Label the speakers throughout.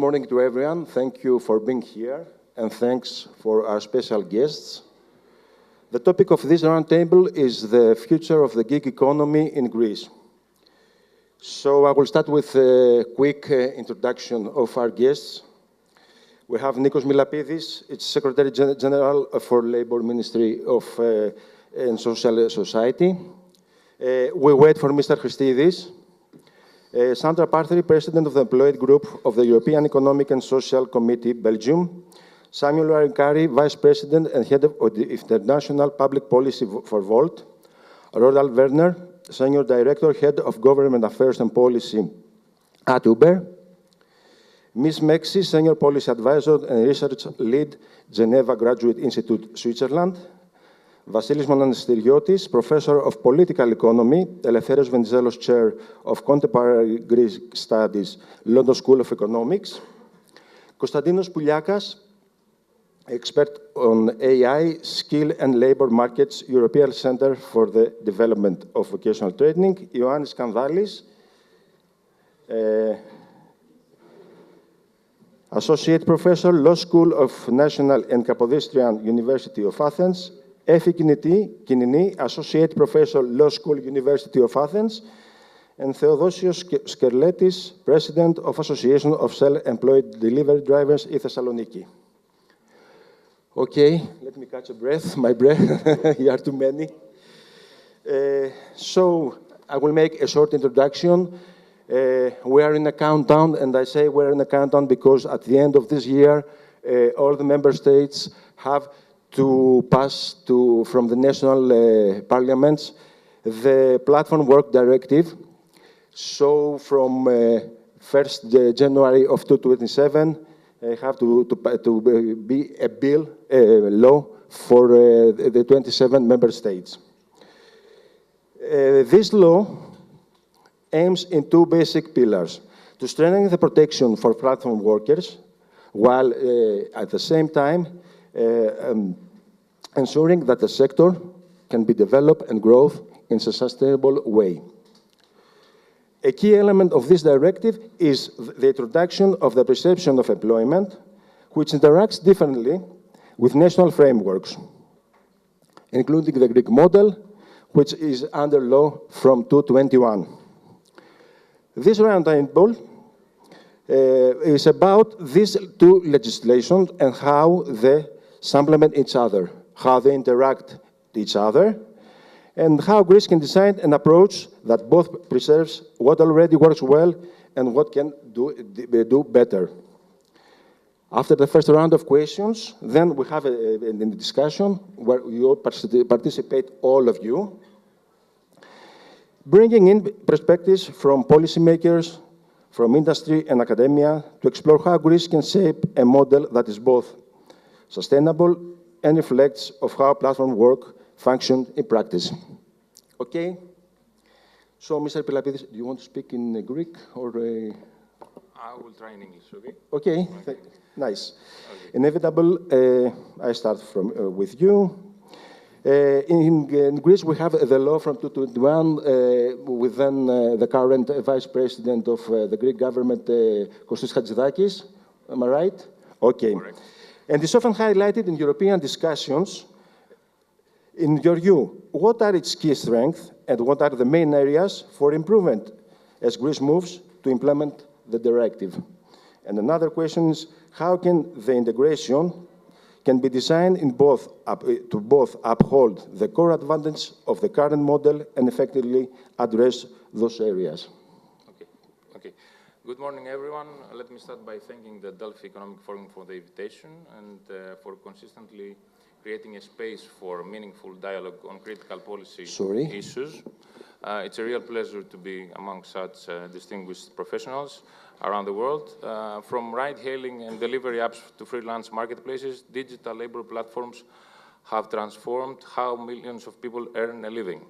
Speaker 1: morning to everyone. Thank you for being here, and thanks for our special guests. The topic of this roundtable is the future of the gig economy in Greece. So I will start with a quick introduction of our guests. We have Nikos Milapidis, it's Secretary General for Labour Ministry of and Social Society. We wait for Mr. Christidis. Sandra Parthie, President of the Employed Group of the European Economic and Social Committee, Belgium. Samuel Arinkari, Vice President and Head of the International Public Policy for Volt. Rodal Werner, Senior Director, Head of Government Affairs and Policy at Uber. Ms. Mexi, Senior Policy Advisor and Research Lead, Geneva Graduate Institute, Switzerland. Vasilis Monastiriotis, Professor of Political Economy, Eleftherios Venizelos Chair of Contemporary Greek Studies, London School of Economics. Konstantinos Pouliakas, Expert on AI, Skill and Labour Markets, European Centre for the Development of Vocational Training. Ioannis Kandalis, Associate Professor, Law School of National and Kapodistrian University of Athens. Efi Kinini, Associate Professor, Law School, University of Athens. And Theodosios Skerletis, President of Association of Self-Employed Delivery Drivers in Thessaloniki. Okay, let me catch a breath, my breath, here are too many. So I will make a short introduction. We are in a countdown, and I say we're in a countdown because at the end of this year, all the member states have to pass from the national parliaments the Platform Work Directive. So from 1st January of 2027, have to be a bill, law for the 27 member states. This law aims in two basic pillars: to strengthen the protection for platform workers, while at the same time ensuring that the sector can be developed and grow in a sustainable way. A key element of this directive is the introduction of the perception of employment, which interacts differently with national frameworks, including the Greek model, which is under law from 2021. This roundtable is about these two legislations and how they supplement each other, how they interact with each other, and how Greece can design an approach that both preserves what already works well and what can do better. After the first round of questions, then we have a discussion where you participate, all of you, bringing in perspectives from policymakers, from industry and academia to explore how Greece can shape a model that is both sustainable and reflects of how platform work functions in practice. Okay? So, Mr. Pilapidis, do you want to speak in Greek or?
Speaker 2: I will try in English, okay?
Speaker 1: Okay, nice. Okay. Inevitable, I start with you. In Greece, we have the law from 2021 with then the current Vice President of the Greek government, Kostis Hatzidakis. Am I right? Okay.
Speaker 2: Correct.
Speaker 1: And it's often highlighted in European discussions. In your view, what are its key strengths and what are the main areas for improvement as Greece moves to implement the directive? And another question is, how can the integration can be designed in to both uphold the core advantage of the current model and effectively address those areas?
Speaker 2: Okay. Good morning, everyone. Let me start by thanking the Delphi Economic Forum for the invitation and for consistently creating a space for meaningful dialogue on critical policy issues. It's a real pleasure to be among such distinguished professionals around the world. From ride-hailing and delivery apps to freelance marketplaces, digital labor platforms have transformed how millions of people earn a living.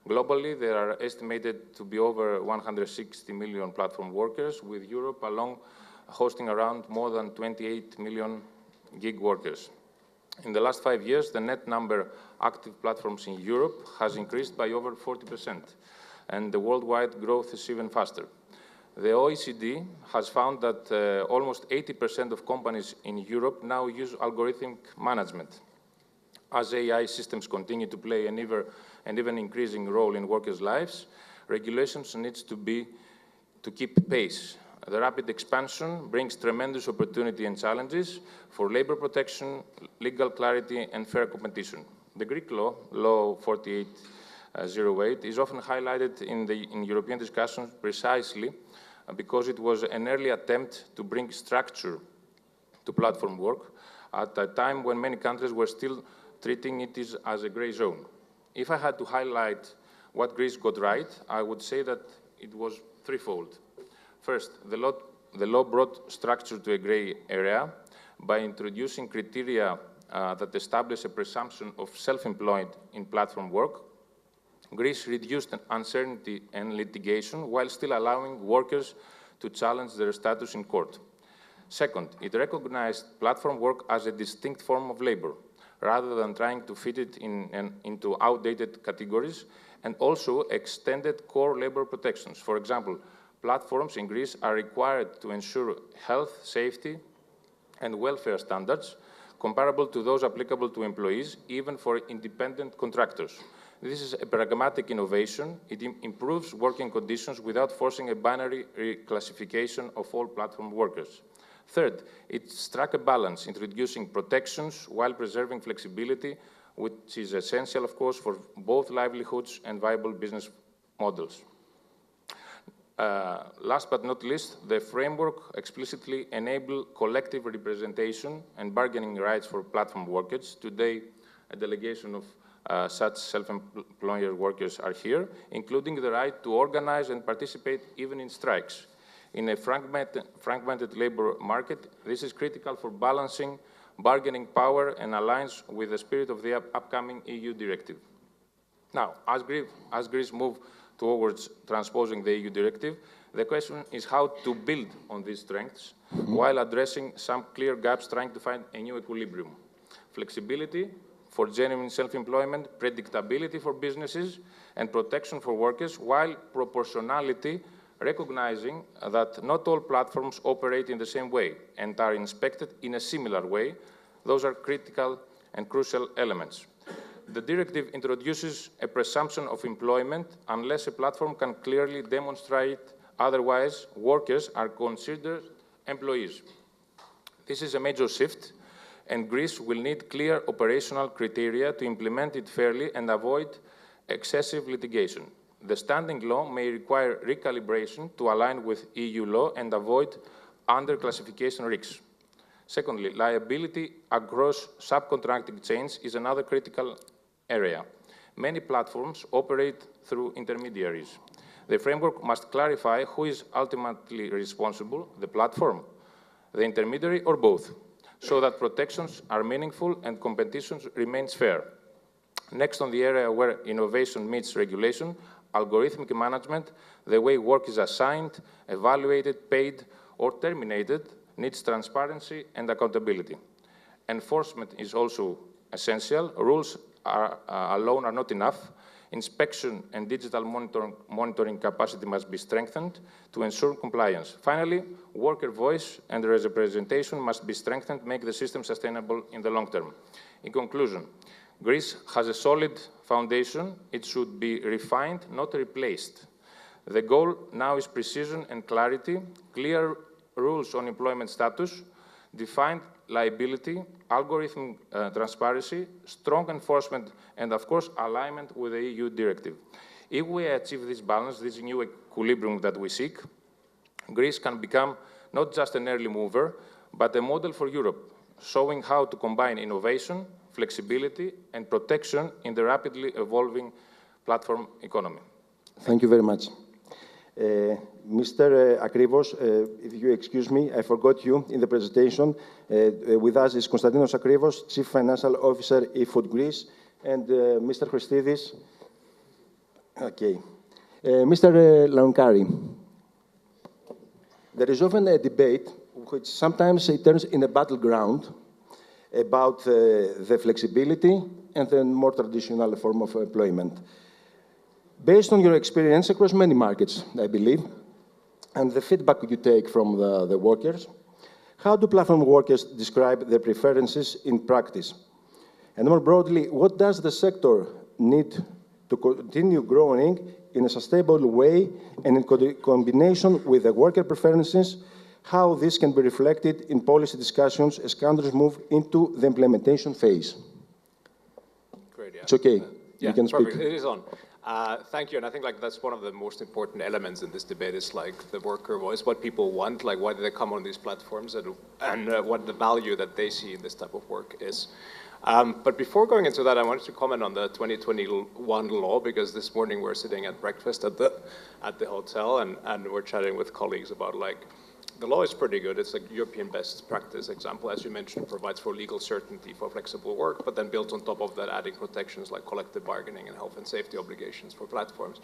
Speaker 2: Globally, there are estimated to be over 160 million platform workers, with Europe alone hosting around more than 28 million gig workers. In the last 5 years, the net number of active platforms in Europe has increased by over 40%, and the worldwide growth is even faster. The OECD has found that almost 80% of companies in Europe now use algorithmic management. As AI systems continue to play an even increasing role in workers' lives, regulations need to keep pace. The rapid expansion brings tremendous opportunity and challenges for labor protection, legal clarity, and fair competition. The Greek law, Law 4808, is often highlighted in European discussions precisely because it was an early attempt to bring structure to platform work at a time when many countries were still treating it as a gray zone. If I had to highlight what Greece got right, I would say that it was threefold. First, the law brought structure to a gray area by introducing criteria that establish a presumption of self-employed in platform work. Greece reduced uncertainty and litigation while still allowing workers to challenge their status in court. Second, it recognized platform work as a distinct form of labor, rather than trying to fit it into outdated categories, and also extended core labor protections. For example, platforms in Greece are required to ensure health, safety, and welfare standards comparable to those applicable to employees, even for independent contractors. This is a pragmatic innovation. It improves working conditions without forcing a binary reclassification of all platform workers. Third, it struck a balance, introducing protections while preserving flexibility, which is essential, of course, for both livelihoods and viable business models. Last but not least, the framework explicitly enables collective representation and bargaining rights for platform workers. Today, a delegation of such self-employed workers are here, including the right to organize and participate even in strikes. In a fragmented labor market, this is critical for balancing bargaining power and aligns with the spirit of the upcoming EU directive. Now, as Greece moves towards transposing the EU directive, the question is how to build on these strengths while addressing some clear gaps, trying to find a new equilibrium. Flexibility for genuine self-employment, predictability for businesses, and protection for workers, while proportionality, recognizing that not all platforms operate in the same way and are inspected in a similar way. Those are critical and crucial elements. The directive introduces a presumption of employment unless a platform can clearly demonstrate otherwise. Workers are considered employees. This is a major shift, and Greece will need clear operational criteria to implement it fairly and avoid excessive litigation. The standing law may require recalibration to align with EU law and avoid underclassification risks. Secondly, liability across subcontracting chains is another critical area. Many platforms operate through intermediaries. The framework must clarify who is ultimately responsible, the platform, the intermediary, or both, so that protections are meaningful and competition remains fair. Next, on the area where innovation meets regulation, algorithmic management, the way work is assigned, evaluated, paid, or terminated, needs transparency and accountability. Enforcement is also essential. Rules alone are not enough. Inspection and digital monitoring capacity must be strengthened to ensure compliance. Finally, worker voice and representation must be strengthened to make the system sustainable in the long term. In conclusion, Greece has a solid foundation. It should be refined, not replaced. The goal now is precision and clarity, clear rules on employment status, defined liability, algorithm transparency, strong enforcement, and of course, alignment with the EU directive. If we achieve this balance, this new equilibrium that we seek, Greece can become not just an early mover, but a model for Europe, showing how to combine innovation, flexibility, and protection in the rapidly evolving platform economy.
Speaker 1: Thank you very much. Mr. Akrivos, if you excuse me, I forgot you in the presentation. With us is Konstantinos Akrivos, Chief Financial Officer, eFood Greece, and Mr. Christidis. Okay. Mr. Lankari, there is often a debate which sometimes it turns in a battleground about the flexibility and the more traditional form of employment. Based on your experience across many markets, I believe, and the feedback you take from the workers. How do platform workers describe their preferences in practice? And more broadly, what does the sector need to continue growing in a sustainable way and in combination with the worker preferences, how this can be reflected in policy discussions as countries move into the implementation phase?
Speaker 3: Great, yeah.
Speaker 1: It's okay.
Speaker 3: Yeah,
Speaker 1: you can speak.
Speaker 3: perfect. It is on. Thank you, and I think like that's one of the most important elements in this debate is like the worker voice, what people want, like why do they come on these platforms, and what the value that they see in this type of work is. But before going into that, I wanted to comment on the 2021 law, because this morning we're sitting at breakfast at the hotel, and we're chatting with colleagues about like, the law is pretty good. It's like European best practice example, as you mentioned, provides for legal certainty for flexible work, but then built on top of that, adding protections like collective bargaining and health and safety obligations for platforms.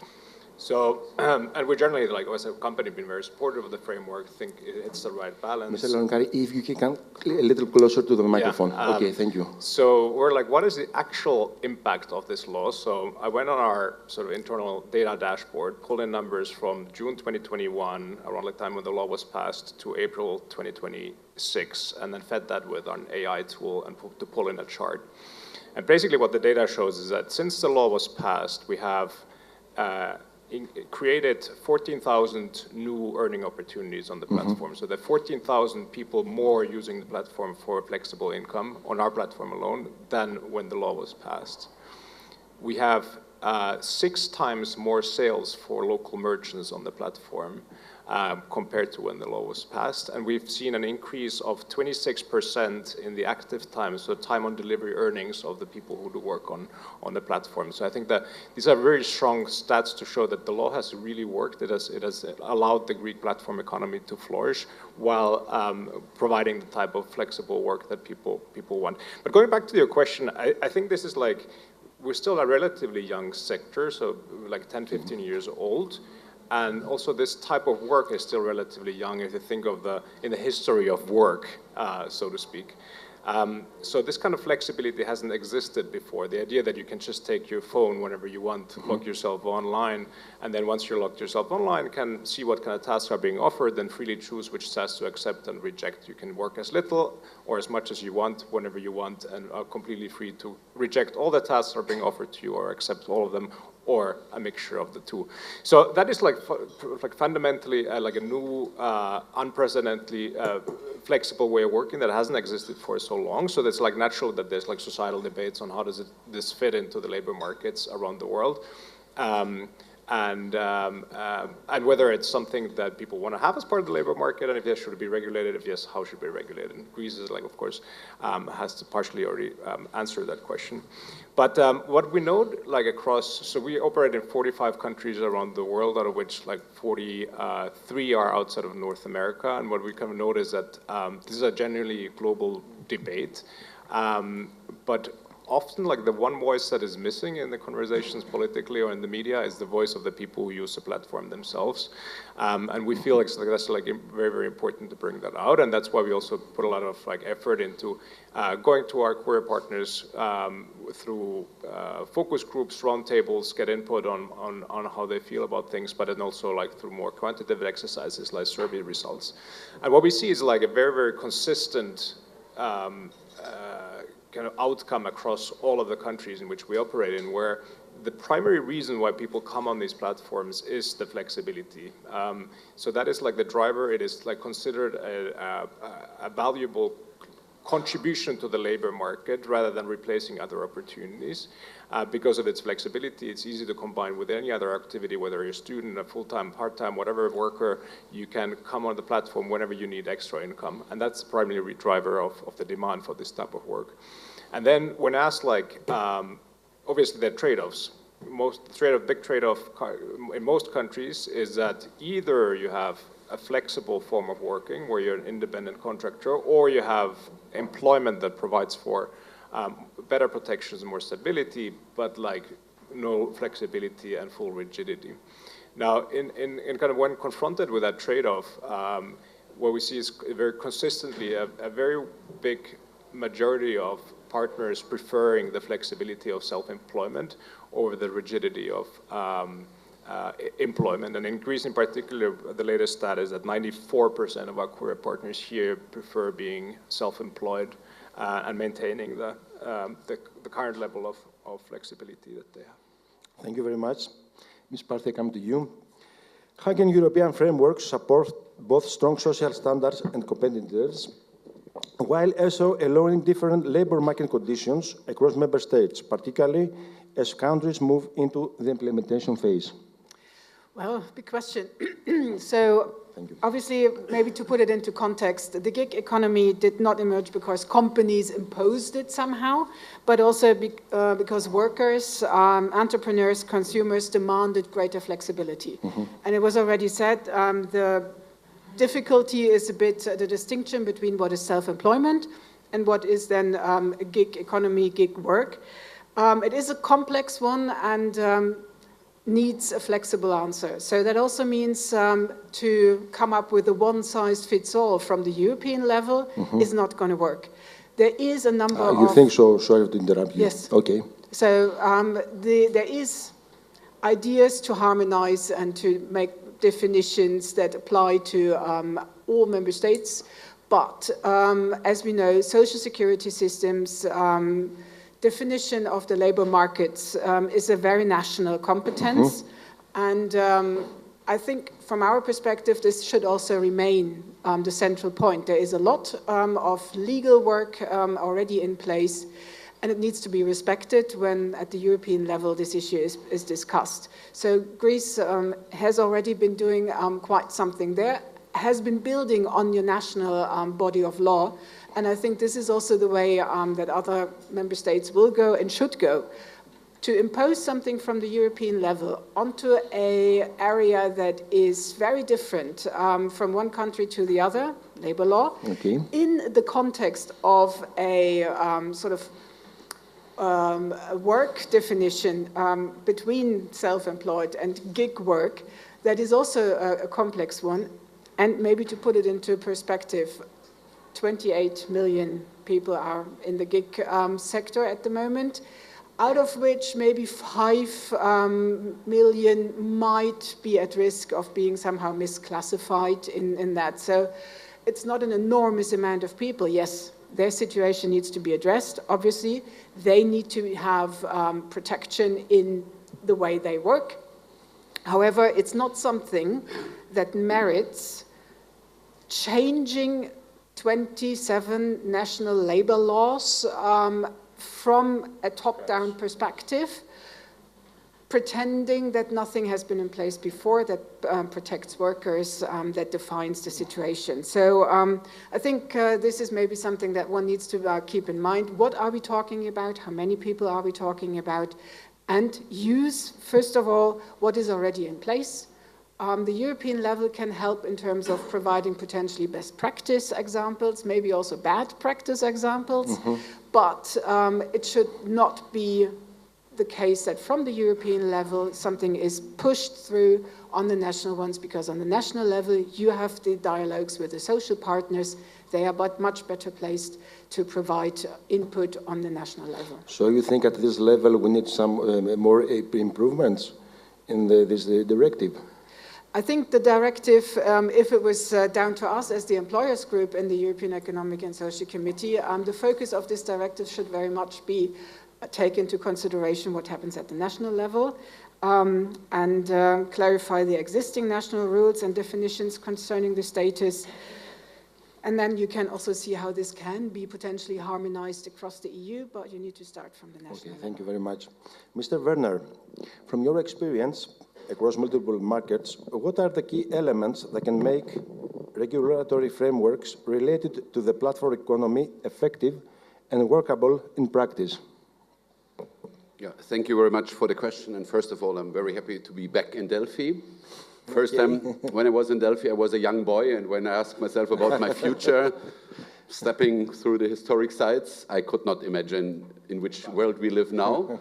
Speaker 3: So, and we generally, like as a company, been very supportive of the framework, think it's the right balance.
Speaker 1: Mr. Lonkari, if you can come a little closer to the microphone.
Speaker 3: Yeah,
Speaker 1: okay, thank you.
Speaker 3: So we're like, what is the actual impact of this law? So I went on our sort of internal data dashboard, pulled in numbers from June 2021, around the time when the law was passed, to April 2026, and then fed that with an AI tool and to pull in a chart. And basically what the data shows is that since the law was passed, we have created 14,000 new earning opportunities on the platform. So there are 14,000 people more using the platform for flexible income on our platform alone than when the law was passed. We have 6 times more sales for local merchants on the platform compared to when the law was passed. And we've seen an increase of 26% in the active time, so time on delivery earnings of the people who do work on the platform. So I think that these are very strong stats to show that the law has really worked. It has allowed the Greek platform economy to flourish while providing the type of flexible work that people want. But going back to your question, I think this is like, we're still a relatively young sector, so like 10, 15 years old. And also this type of work is still relatively young if you think of in the history of work, so to speak. So this kind of flexibility hasn't existed before. The idea that you can just take your phone whenever you want, log yourself online, and then once you're logged yourself online, can see what kind of tasks are being offered, then freely choose which tasks to accept and reject. You can work as little or as much as you want, whenever you want, and are completely free to reject all the tasks that are being offered to you or accept all of them, or a mixture of the two. So that is like fundamentally like a new, unprecedentedly flexible way of working that hasn't existed for so long. So it's like natural that there's like societal debates on how does this fit into the labor markets around the world. And whether it's something that people want to have as part of the labor market, and if yes, should it be regulated? If yes, how should it be regulated? And Greece is like, of course, has to partially already answer that question. But what we know, like across, so we operate in 45 countries around the world, out of which like 43 are outside of North America. And what we kind of notice that this is a genuinely global debate, but often like the one voice that is missing in the conversations politically or in the media is the voice of the people who use the platform themselves. And we feel like that's like very, very important to bring that out. And that's why we also put a lot of like effort into going to our career partners through focus groups, roundtables, get input on how they feel about things, but then also like through more quantitative exercises like survey results. And what we see is like a very, very consistent kind of outcome across all of the countries in which we operate in, where the primary reason why people come on these platforms is the flexibility. So that is like the driver. It is like considered a valuable contribution to the labor market rather than replacing other opportunities. Because of its flexibility, it's easy to combine with any other activity, whether you're a student, a full-time, part-time, whatever worker, you can come on the platform whenever you need extra income. And that's the primary driver of the demand for this type of work. And then when asked, like, obviously there are trade-offs. Big trade-off in most countries is that either you have a flexible form of working where you're an independent contractor, or you have employment that provides for better protections and more stability, but like no flexibility and full rigidity. Now, in kind of when confronted with that trade-off, what we see is very consistently a very big majority of partners preferring the flexibility of self-employment over the rigidity of employment. And in Greece in particular, the latest stat is that 94% of our career partners here prefer being self-employed and maintaining the current level of flexibility that they have.
Speaker 1: Thank you very much. Ms. Parthie, I come to you. How can European frameworks support both strong social standards and competitiveness, while also allowing different labor market conditions across member states, particularly as countries move into the implementation phase?
Speaker 4: Well, big question. So obviously, maybe to put it into context, the gig economy did not emerge because companies imposed it somehow, but also because workers, entrepreneurs, consumers demanded greater flexibility. And it was already said, the difficulty is a bit the distinction between what is self-employment and what is then a gig economy, gig work. It is a complex one and needs a flexible answer. So that also means to come up with a one-size-fits-all from the European level is not going to work. There is a number of...
Speaker 1: You think so? Sorry to interrupt you.
Speaker 4: Yes.
Speaker 1: Okay.
Speaker 4: So there is ideas to harmonize and to make definitions that apply to all member states. But as we know, social security systems, definition of the labor markets is a very national competence. And I think from our perspective, this should also remain the central point. There is a lot of legal work already in place, and it needs to be respected when at the European level this issue is discussed. So Greece has already been doing quite something there, has been building on your national body of law. And I think this is also the way that other member states will go and should go. To impose something from the European level onto an area that is very different from one country to the other, labor law, in the context of a sort of work definition between self-employed and gig work, that is also a complex one. And maybe to put it into perspective, 28 million people are in the gig sector at the moment, out of which maybe 5 million might be at risk of being somehow misclassified in that. So it's not an enormous amount of people. Yes, their situation needs to be addressed. Obviously, they need to have protection in the way they work. However, it's not something that merits changing 27 national labor laws from a top-down perspective, pretending that nothing has been in place before that protects workers, that defines the situation. So I think this is maybe something that one needs to keep in mind. What are we talking about? How many people are we talking about? And use, first of all, what is already in place. The European level can help in terms of providing potentially best practice examples, maybe also bad practice examples, but it should not be the case that from the European level something is pushed through on the national ones, because on the national level you have the dialogues with the social partners. They are but much better placed to provide input on the national level.
Speaker 1: So you think at this level we need some more improvements in this directive?
Speaker 4: I think the directive, if it was down to us as the employers group in the European Economic and Social Committee, the focus of this directive should very much be take into consideration what happens at the national level and clarify the existing national rules and definitions concerning the status. And then you can also see how this can be potentially harmonized across the EU, but you need to start from the national level.
Speaker 1: Thank you very much. Mr. Werner, from your experience across multiple markets, what are the key elements that can make regulatory frameworks related to the platform economy effective and workable in practice?
Speaker 5: Yeah, thank you very much for the question. And first of all, I'm very happy to be back in Delphi. First time when I was in Delphi, I was a young boy, and when I asked myself about my future, stepping through the historic sites, I could not imagine in which world we live now.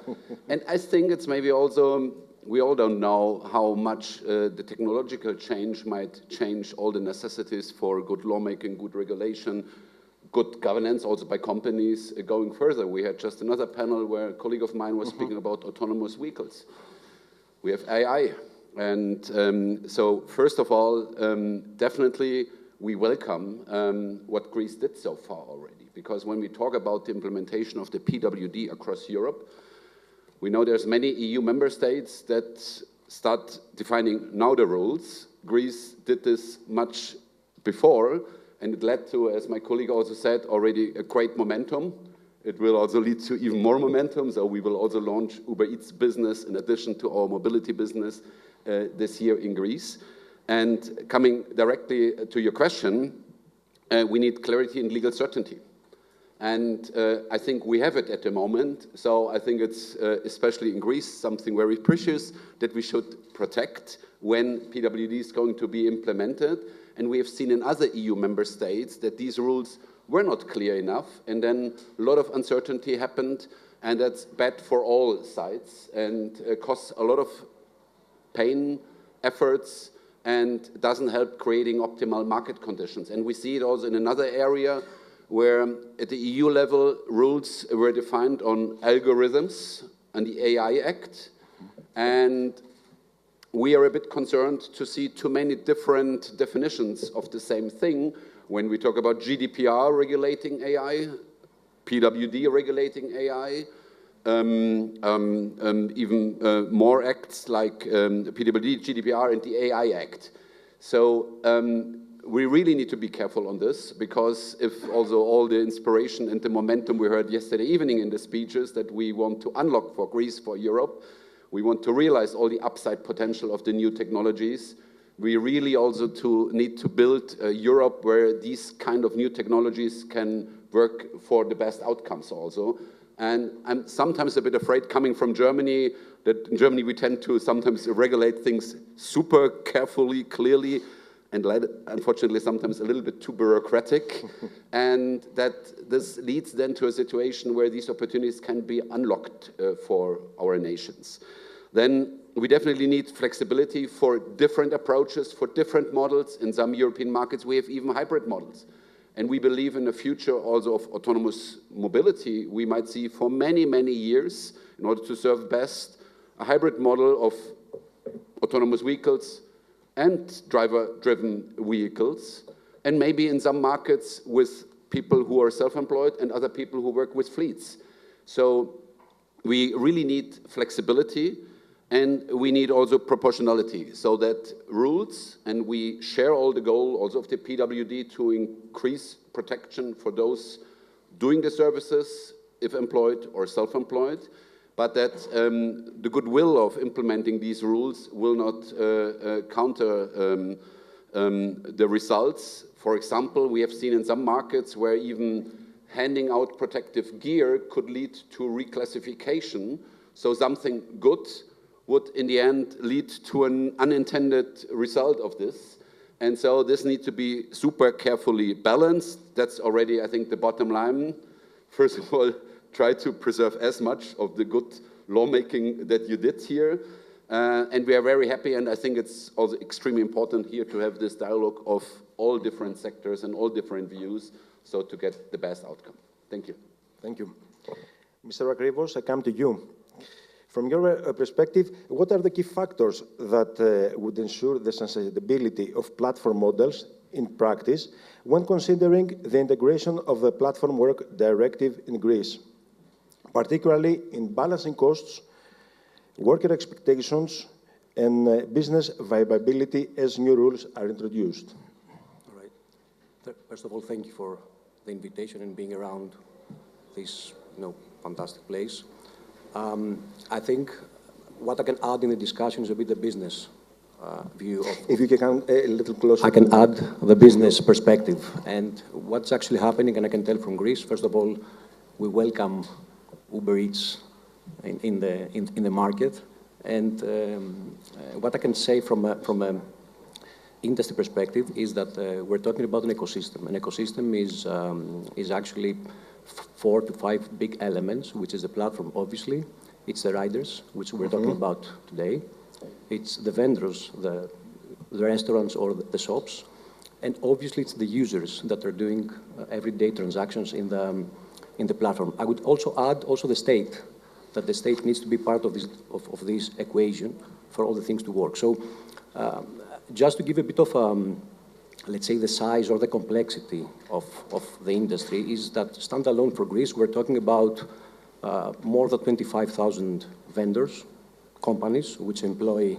Speaker 5: And I think it's maybe also, we all don't know how much the technological change might change all the necessities for good lawmaking, good regulation, good governance also by companies going further. We had just another panel where a colleague of mine was speaking about autonomous vehicles. We have AI. And so first of all, definitely we welcome what Greece did so far already, because when we talk about the implementation of the PWD across Europe, we know there's many EU member states that start defining now the rules. Greece did this much before, and it led to, as my colleague also said, already a great momentum. It will also lead to even more momentum, so we will also launch Uber Eats business in addition to our mobility business this year in Greece. And coming directly to your question, we need clarity and legal certainty. And I think we have it at the moment, so I think it's, especially in Greece, something very precious that we should protect when PWD is going to be implemented. And we have seen in other EU member states that these rules were not clear enough, and then a lot of uncertainty happened, and that's bad for all sides, and costs a lot of pain, efforts, and doesn't help creating optimal market conditions. And we see it also in another area where at the EU level, rules were defined on algorithms and the AI Act, and we are a bit concerned to see too many different definitions of the same thing when we talk about GDPR regulating AI, PWD regulating AI, even more acts like PWD, GDPR, and the AI Act. So we really need to be careful on this, because if also all the inspiration and the momentum we heard yesterday evening in the speeches that we want to unlock for Greece, for Europe, we want to realize all the upside potential of the new technologies. We really also need to build a Europe where these kind of new technologies can work for the best outcomes also. And I'm sometimes a bit afraid, coming from Germany, that in Germany we tend to sometimes regulate things super carefully, clearly, and unfortunately sometimes a little bit too bureaucratic. And that this leads then to a situation where these opportunities can be unlocked for our nations. Then we definitely need flexibility for different approaches, for different models. In some European markets, we have even hybrid models. And we believe in the future also of autonomous mobility. We might see for many, many years, in order to serve best, a hybrid model of autonomous vehicles and driver-driven vehicles. And maybe in some markets with people who are self-employed and other people who work with fleets. So we really need flexibility. And we need also proportionality, so that rules, and we share all the goal also of the PWD to increase protection for those doing the services, if employed or self-employed, but that the goodwill of implementing these rules will not counter the results. For example, we have seen in some markets where even handing out protective gear could lead to reclassification, so something good would in the end lead to an unintended result of this. And so this needs to be super carefully balanced. That's already, I think, the bottom line. First of all, try to preserve as much of the good lawmaking that you did here. And we are very happy, and I think it's also extremely important here to have this dialogue of all different sectors and all different views, so to get the best outcome. Thank you.
Speaker 1: Thank you. Mr. Akrivos, I come to you. From your perspective, what are the key factors that would ensure the sustainability of platform models in practice when considering the integration of the Platform Work Directive in Greece, particularly in balancing costs, worker expectations, and business viability as new rules are introduced?
Speaker 6: All right. First of all, thank you for the invitation and being around this fantastic place. I think what I can add in the discussion is a bit the business view of...
Speaker 1: If you can a little closer.
Speaker 6: I can add the business perspective and what's actually happening, and I can tell from Greece. First of all, we welcome Uber Eats in the market, and what I can say from a industry perspective is that we're talking about an ecosystem. An ecosystem is actually 4 to 5 big elements, which is the platform, obviously. It's the riders, which we're talking about today. It's the vendors, the restaurants or the shops. And obviously, it's the users that are doing everyday transactions in the platform. I would also add the state, that the state needs to be part of this equation for all the things to work. So just to give a bit of, let's say, the size or the complexity of the industry is that standalone for Greece, we're talking about more than 25,000 vendors, companies, which employ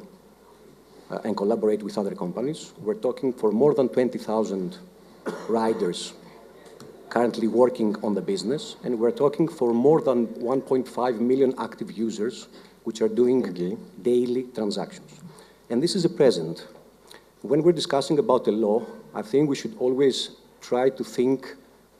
Speaker 6: and collaborate with other companies. We're talking for more than 20,000 riders currently working on the business, and we're talking for more than 1.5 million active users, which are doing daily transactions. And this is a present. When we're discussing about the law, I think we should always try to think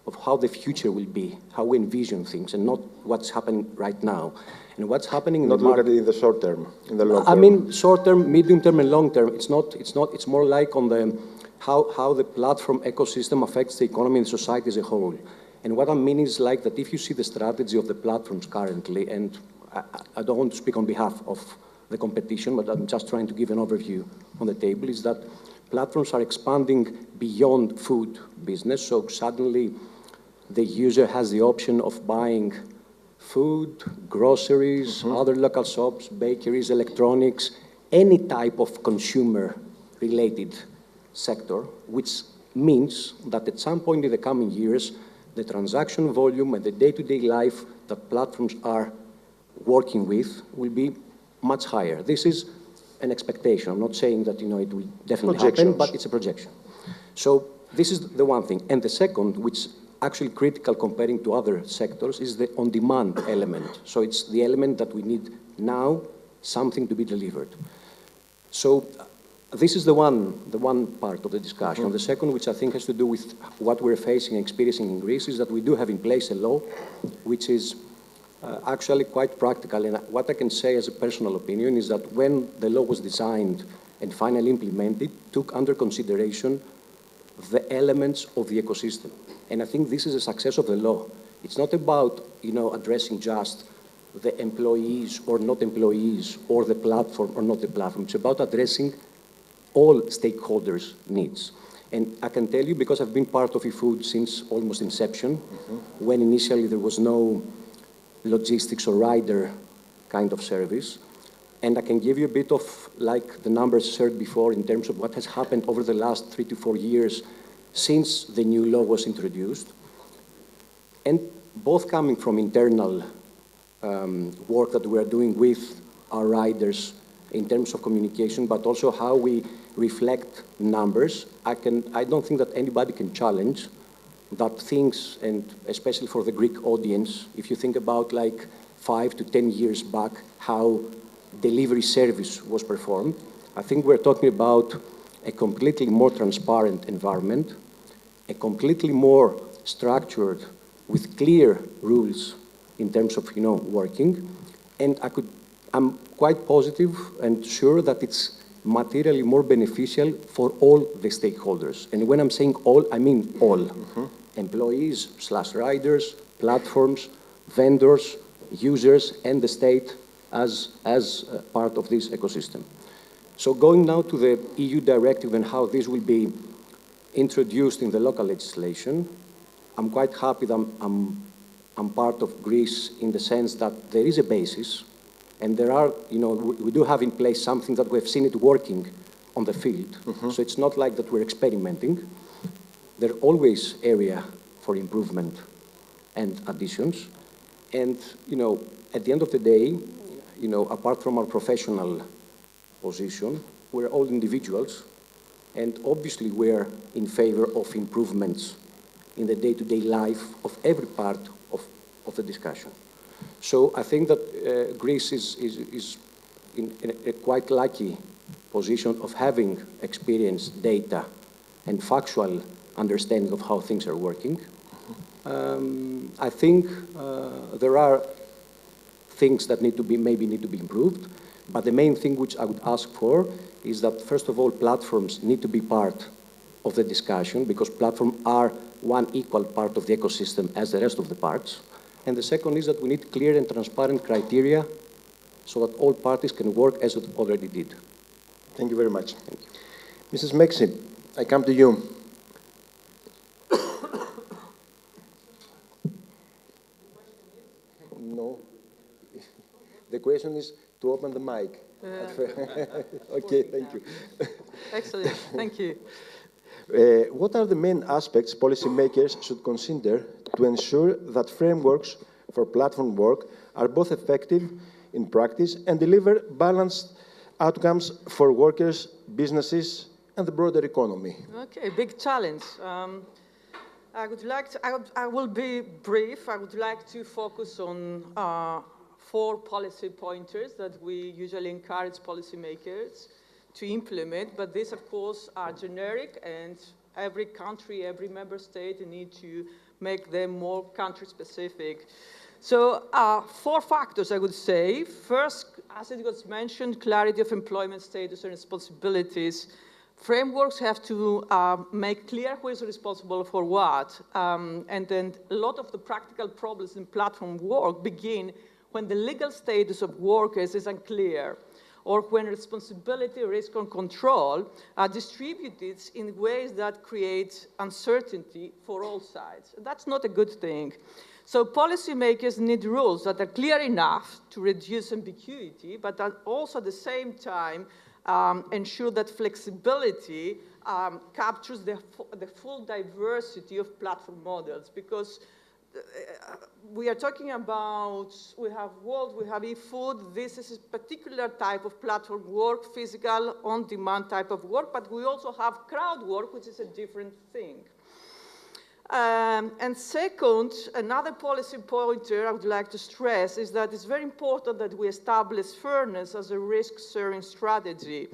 Speaker 6: of how the future will be, how we envision things, and not what's happening right now. And what's happening in the market...
Speaker 1: Not look at it in the short term, in the long term.
Speaker 6: I mean, short term, medium term, and long term. It's more like on the how the platform ecosystem affects the economy and society as a whole. And what I mean is like that if you see the strategy of the platforms currently, and I don't want to speak on behalf of the competition, but I'm just trying to give an overview on the table, is that platforms are expanding beyond food business. So suddenly the user has the option of buying food, groceries, other local shops, bakeries, electronics, any type of consumer-related sector, which means that at some point in the coming years, the transaction volume and the day-to-day life that platforms are working with will be much higher. This is an expectation. I'm not saying that it will definitely happen, but it's a projection. So this is the one thing. And the second, which actually critical comparing to other sectors, is the on-demand element. So it's the element that we need now, something to be delivered. So this is the one part of the discussion. The second, which I think has to do with what we're facing and experiencing in Greece, is that we do have in place a law which is actually quite practical. And what I can say as a personal opinion is that when the law was designed and finally implemented, took under consideration the elements of the ecosystem. And I think this is a success of the law. It's not about addressing just the employees or not employees or the platform or not the platform. It's about addressing all stakeholders' needs. And I can tell you, because I've been part of eFood since almost inception, when initially there was no logistics or rider kind of service. And I can give you a bit of like the numbers shared before in terms of what has happened over the last 3 to 4 years since the new law was introduced. And both coming from internal work that we are doing with our riders in terms of communication, but also how we reflect numbers. I don't think that anybody can challenge that things, and especially for the Greek audience, if you think about like 5 to 10 years back, how delivery service was performed, I think we're talking about a completely more transparent environment, a completely more structured with clear rules in terms of working, and I'm quite positive and sure that it's materially more beneficial for all the stakeholders. And when I'm saying all, I mean all. Employees / riders, platforms, vendors, users, and the state as part of this ecosystem. So going now to the EU directive and how this will be introduced in the local legislation, I'm quite happy that I'm part of Greece in the sense that there is a basis, and there are, we do have in place something that we've seen it working on the field. So it's not like that we're experimenting. There are always area for improvement and additions. And, at the end of the day, apart from our professional position, we're all individuals. And obviously, we're in favor of improvements in the day-to-day life of every part of the discussion. So I think that Greece is in a quite lucky position of having experience, data, and factual understanding of how things are working. I think there are things that maybe need to be improved, but the main thing which I would ask for is that, first of all, platforms need to be part of the discussion, because platforms are one equal part of the ecosystem as the rest of the parts. And the second is that we need clear and transparent criteria so that all parties can work as it already did.
Speaker 1: Thank you very much. Thank you. Mrs. Mexi, I come to you. No. The question is to open the mic. Okay, thank you.
Speaker 7: Excellent, thank you.
Speaker 1: What are the main aspects policymakers should consider to ensure that frameworks for platform work are both effective in practice and deliver balanced outcomes for workers, businesses, and the broader economy?
Speaker 7: Okay, big challenge. I will be brief. I would like to focus on 4 policy pointers that we usually encourage policymakers to implement, but these, of course, are generic, and every country, every member state need to make them more country-specific. So 4 factors, I would say. First, as it was mentioned, clarity of employment status and responsibilities. Frameworks have to make clear who is responsible for what, and then a lot of the practical problems in platform work begin when the legal status of workers is unclear, or when responsibility, risk, and control are distributed in ways that create uncertainty for all sides. That's not a good thing. So policymakers need rules that are clear enough to reduce ambiguity, but that also at the same time ensure that flexibility captures the full diversity of platform models, because we are talking about, we have world, we have e-food. This is a particular type of platform work, physical, on-demand type of work, but we also have crowd work, which is a different thing. And second, another policy pointer I would like to stress is that it's very important that we establish fairness as a risk-sharing strategy.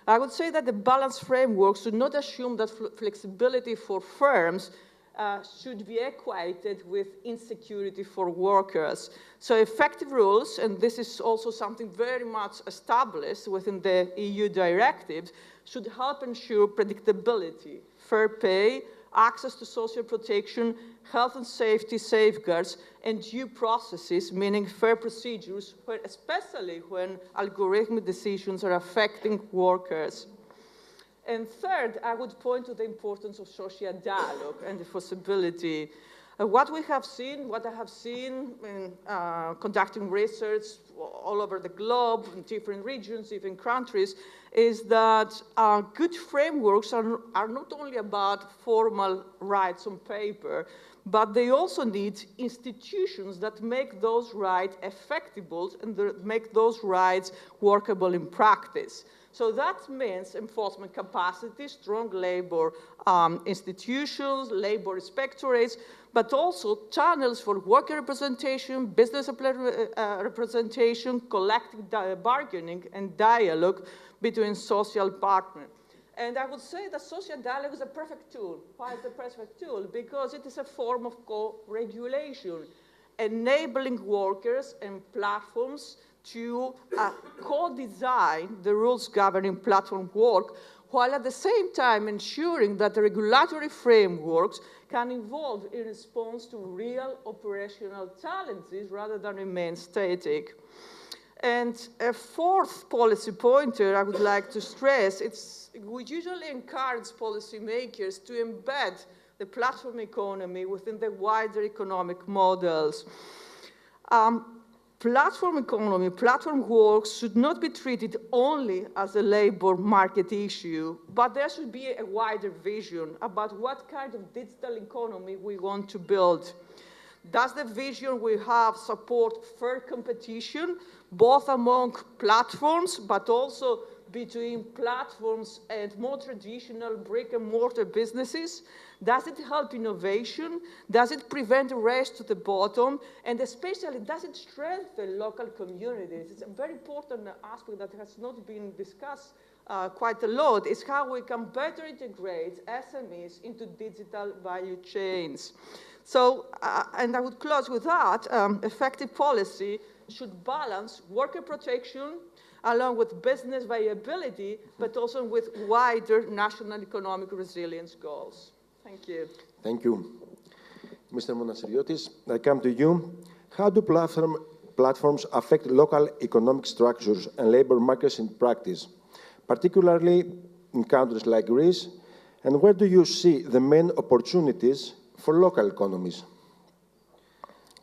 Speaker 7: I would say that the balanced framework should not assume that flexibility for firms should be equated with insecurity for workers. So effective rules, and this is also something very much established within the EU directives, should help ensure predictability, fair pay, access to social protection, health and safety safeguards, and due processes, meaning fair procedures, especially when algorithmic decisions are affecting workers. And third, I would point to the importance of social dialogue and the possibility. What I have seen in conducting research all over the globe, in different regions, even countries, is that good frameworks are not only about formal rights on paper, but they also need institutions that make those rights effective and make those rights workable in practice. So that means enforcement capacity, strong labor institutions, labor inspectorates, but also channels for worker representation, business representation, collective bargaining, and dialogue between social partners. And I would say that social dialogue is a perfect tool. Why is it a perfect tool? Because it is a form of co-regulation, enabling workers and platforms to co-design the rules governing platform work, while at the same time ensuring that the regulatory frameworks can evolve in response to real operational challenges rather than remain static. And a 4th policy pointer I would like to stress, we usually encourage policymakers to embed the platform economy within the wider economic models. Platform economy, platform work should not be treated only as a labor market issue, but there should be a wider vision about what kind of digital economy we want to build. Does the vision we have support fair competition, both among platforms, but also between platforms and more traditional brick-and-mortar businesses? Does it help innovation? Does it prevent a race to the bottom? And especially, does it strengthen local communities? It's a very important aspect that has not been discussed quite a lot, is how we can better integrate SMEs into digital value chains. So, and I would close with that, effective policy should balance worker protection along with business viability, but also with wider national economic resilience goals. Thank you.
Speaker 1: Thank you. Mr. Monasiriotis, I come to you. How do platforms affect local economic structures and labor markets in practice, particularly in countries like Greece? And where do you see the main opportunities for local economies?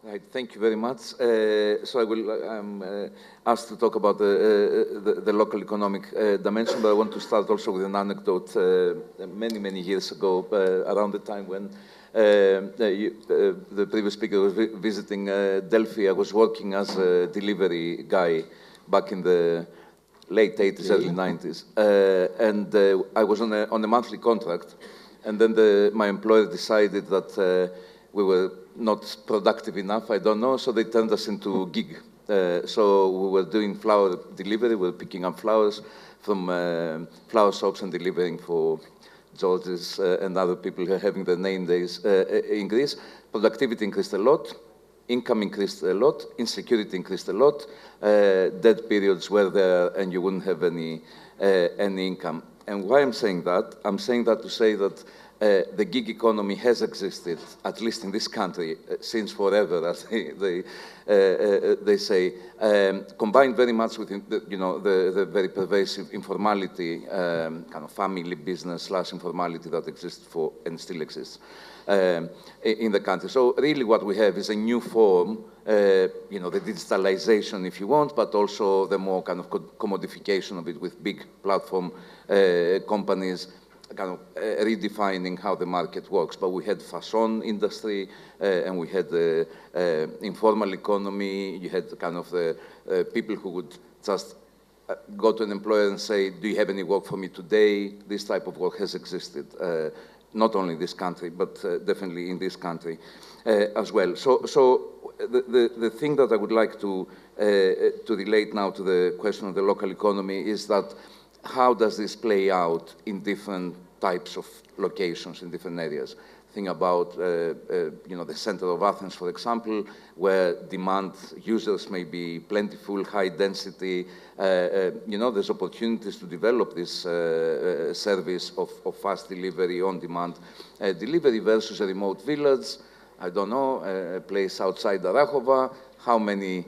Speaker 8: Right, thank you very much. So I will asked to talk about the local economic dimension, but I want to start also with an anecdote. Many, many years ago, around the time when the previous speaker was visiting Delphi, I was working as a delivery guy back in the late 80s, early 90s. And I was on a monthly contract. And then my employer decided that we were not productive enough, I don't know, so they turned us into gig. So we were doing flower delivery, we were picking up flowers from flower shops and delivering for George's and other people who are having their name days in Greece. Productivity increased a lot, income increased a lot, insecurity increased a lot, dead periods were there and you wouldn't have any income. And why I'm saying that? I'm saying that to say that the gig economy has existed, at least in this country, since forever, as they say, combined very much with the very pervasive informality, kind of family business / informality that exists and still exists in the country. So really what we have is a new form, the digitalization, if you want, but also the more kind of commodification of it with big platform companies, kind of redefining how the market works. But we had fashion industry, and we had the informal economy. You had kind of the people who would just go to an employer and say, do you have any work for me today? This type of work has existed, not only in this country, but definitely in this country as well. So the thing that I would like to relate now to the question of the local economy is that how does this play out in different types of locations, in different areas? Think about, the center of Athens, for example, where demand users may be plentiful, high density. There's opportunities to develop this service of fast delivery, on-demand delivery versus a remote village. I don't know, a place outside Arachova. How many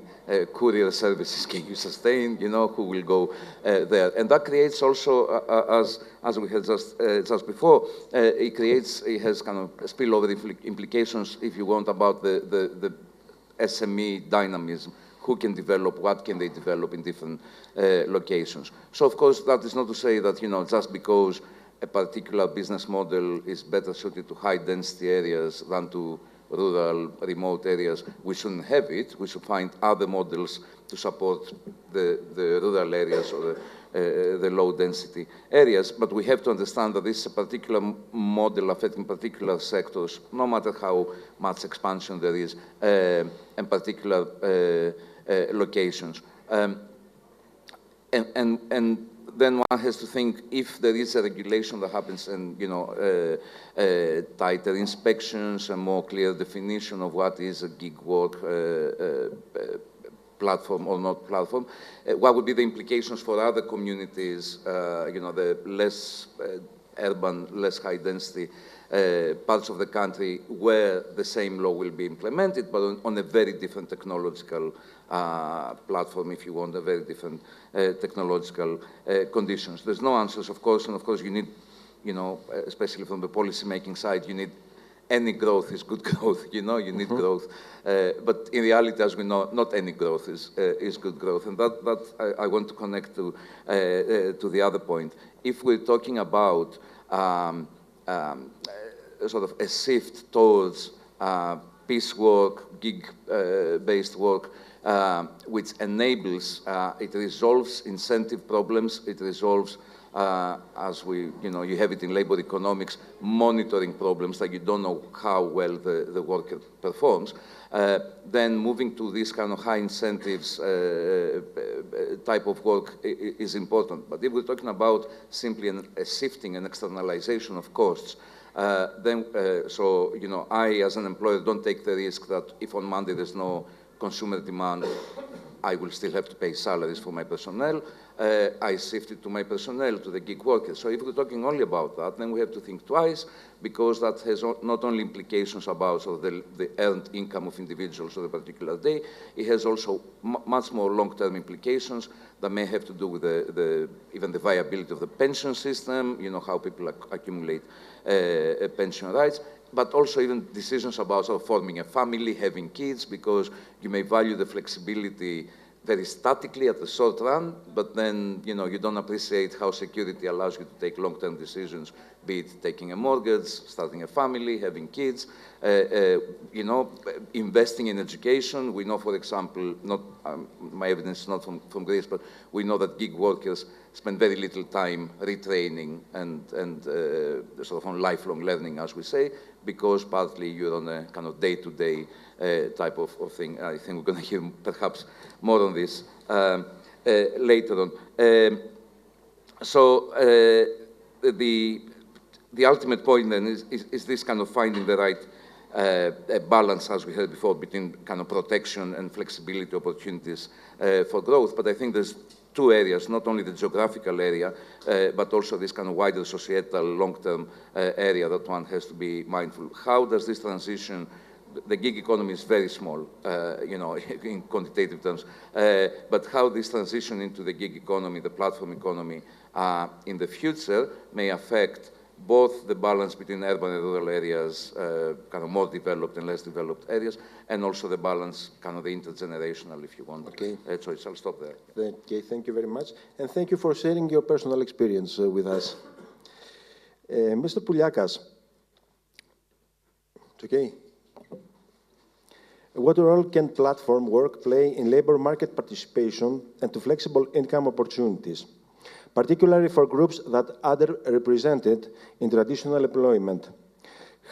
Speaker 8: courier services can you sustain? Who will go there? And that creates also, as we had just before, it has kind of spillover implications, if you want, about the SME dynamism. Who can develop, what can they develop in different locations? So, of course, that is not to say that, just because a particular business model is better suited to high-density areas than to rural, remote areas, we shouldn't have it. We should find other models to support the rural areas or the low-density areas. But we have to understand that this is a particular model affecting particular sectors, no matter how much expansion there is, and particular locations. And then one has to think, if there is a regulation that happens and, tighter inspections, a more clear definition of what is a gig work platform or not platform, what would be the implications for other communities, the less urban, less high density parts of the country where the same law will be implemented, but on a very different technological platform, if you want, a very different technological conditions. There's no answers, of course, and of course you need, especially from the policy-making side, you need any growth is good growth, you need growth. But in reality, as we know, not any growth is good growth. And that I want to connect to the other point. If we're talking about sort of a shift towards piecework, gig-based work, which enables, it resolves incentive problems, it resolves, as you have it in labor economics, monitoring problems that you don't know how well the worker performs. Then moving to this kind of high incentives type of work is important. But if we're talking about simply a shifting and externalization of costs, then, I, as an employer, don't take the risk that if on Monday there's no consumer demand, I will still have to pay salaries for my personnel. I shift it to my personnel, to the gig workers. So if we're talking only about that, then we have to think twice, because that has not only implications about the earned income of individuals on a particular day, it has also much more long-term implications that may have to do with even the viability of the pension system, how people accumulate pension rights, but also even decisions about sort of forming a family, having kids, because you may value the flexibility very statically at the short run, but then you don't appreciate how security allows you to take long-term decisions, be it taking a mortgage, starting a family, having kids, investing in education. We know, for example, my evidence is not from Greece, but we know that gig workers spend very little time retraining and sort of on lifelong learning, as we say, because partly you're on a kind of day-to-day type of thing. I think we're going to hear perhaps more on this later on. So the ultimate point then is this kind of finding the right balance, as we heard before, between kind of protection and flexibility opportunities for growth. But I think there's two areas, not only the geographical area, but also this kind of wider societal long-term area that one has to be mindful. How does this transition, the gig economy is very small, in quantitative terms, but how this transition into the gig economy, the platform economy, in the future may affect both the balance between urban and rural areas, kind of more developed and less developed areas, and also the balance, kind of the intergenerational, if you want.
Speaker 1: Okay.
Speaker 8: So I'll stop there.
Speaker 1: Okay, thank you very much. And thank you for sharing your personal experience with us. Mr. Pouliakas, okay. What role can platform work play in labor market participation and to flexible income opportunities, particularly for groups that are underrepresented in traditional employment?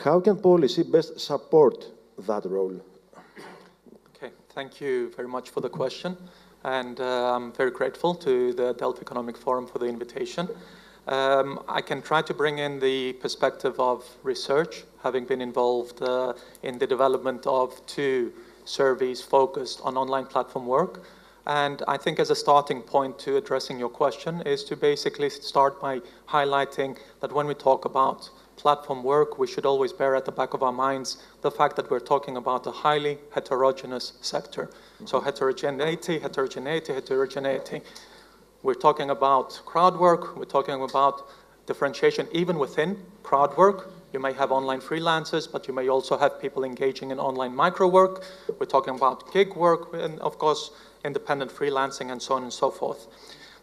Speaker 1: How can policy best support that role?
Speaker 9: Okay, thank you very much for the question. And I'm very grateful to the Delphi Economic Forum for the invitation. I can try to bring in the perspective of research, having been involved in the development of 2 surveys focused on online platform work. And I think as a starting point to addressing your question is to basically start by highlighting that when we talk about platform work, we should always bear at the back of our minds the fact that we're talking about a highly heterogeneous sector. Mm-hmm. So heterogeneity. We're talking about crowd work, we're talking about differentiation even within crowd work. You may have online freelancers, but you may also have people engaging in online micro work. We're talking about gig work and, of course, independent freelancing and so on and so forth.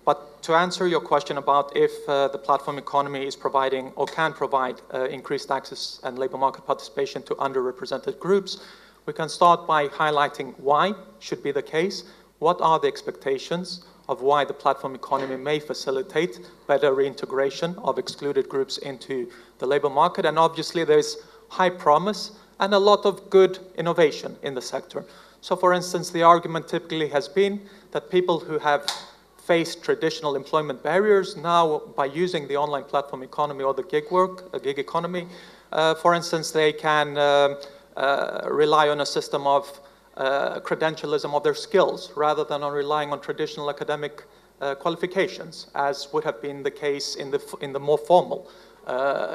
Speaker 9: But to answer your question about if the platform economy is providing or can provide increased access and labor market participation to underrepresented groups, we can start by highlighting why should be the case, what are the expectations of why the platform economy may facilitate better reintegration of excluded groups into the labor market. And obviously there's high promise and a lot of good innovation in the sector. So for instance, the argument typically has been that people who have faced traditional employment barriers now, by using the online platform economy or the gig economy, for instance, they can rely on a system of credentialism of their skills rather than on relying on traditional academic qualifications, as would have been the case in the more formal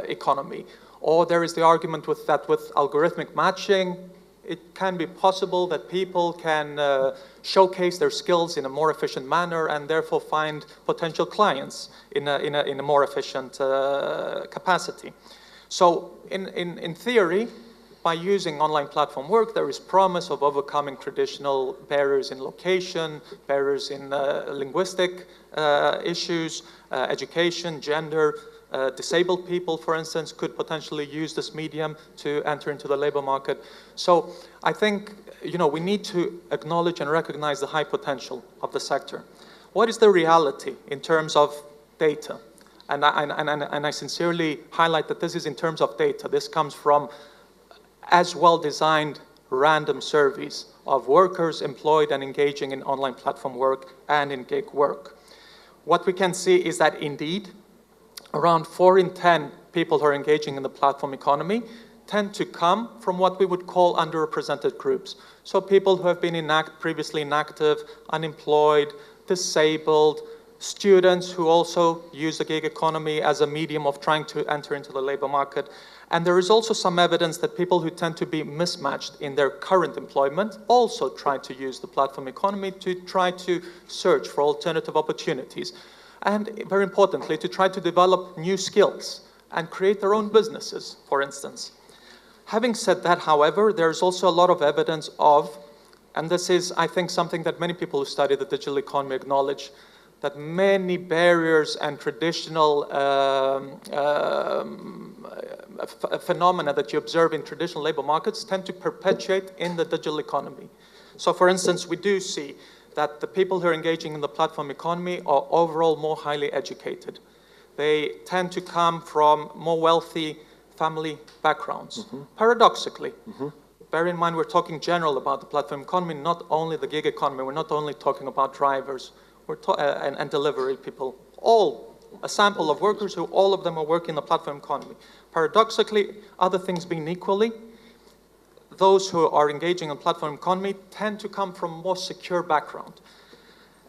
Speaker 9: economy. Or there is the argument with algorithmic matching, it can be possible that people can showcase their skills in a more efficient manner and therefore find potential clients in a more efficient capacity. So in theory, by using online platform work, there is promise of overcoming traditional barriers in location, barriers in linguistic issues, education, gender. Disabled people, for instance, could potentially use this medium to enter into the labor market. So I think, we need to acknowledge and recognize the high potential of the sector. What is the reality in terms of data? And I sincerely highlight that this is in terms of data. This comes from as well-designed random surveys of workers employed and engaging in online platform work and in gig work. What we can see is that indeed, around 4 in 10 people who are engaging in the platform economy tend to come from what we would call underrepresented groups. So people who have been previously inactive, unemployed, disabled, students who also use the gig economy as a medium of trying to enter into the labor market. And there is also some evidence that people who tend to be mismatched in their current employment also try to use the platform economy to try to search for alternative opportunities. And very importantly, to try to develop new skills and create their own businesses, for instance. Having said that, however, there's also a lot of evidence of, and this is, I think, something that many people who study the digital economy acknowledge, that many barriers and traditional phenomena that you observe in traditional labor markets tend to perpetuate in the digital economy. So, for instance, we do see that the people who are engaging in the platform economy are overall more highly educated. They tend to come from more wealthy family backgrounds. Paradoxically, bear in mind we're talking general about the platform economy, not only the gig economy. We're not only talking about drivers and delivery people. A sample of workers who all of them are working in the platform economy. Paradoxically, other things being equally, those who are engaging in platform economy tend to come from more secure background.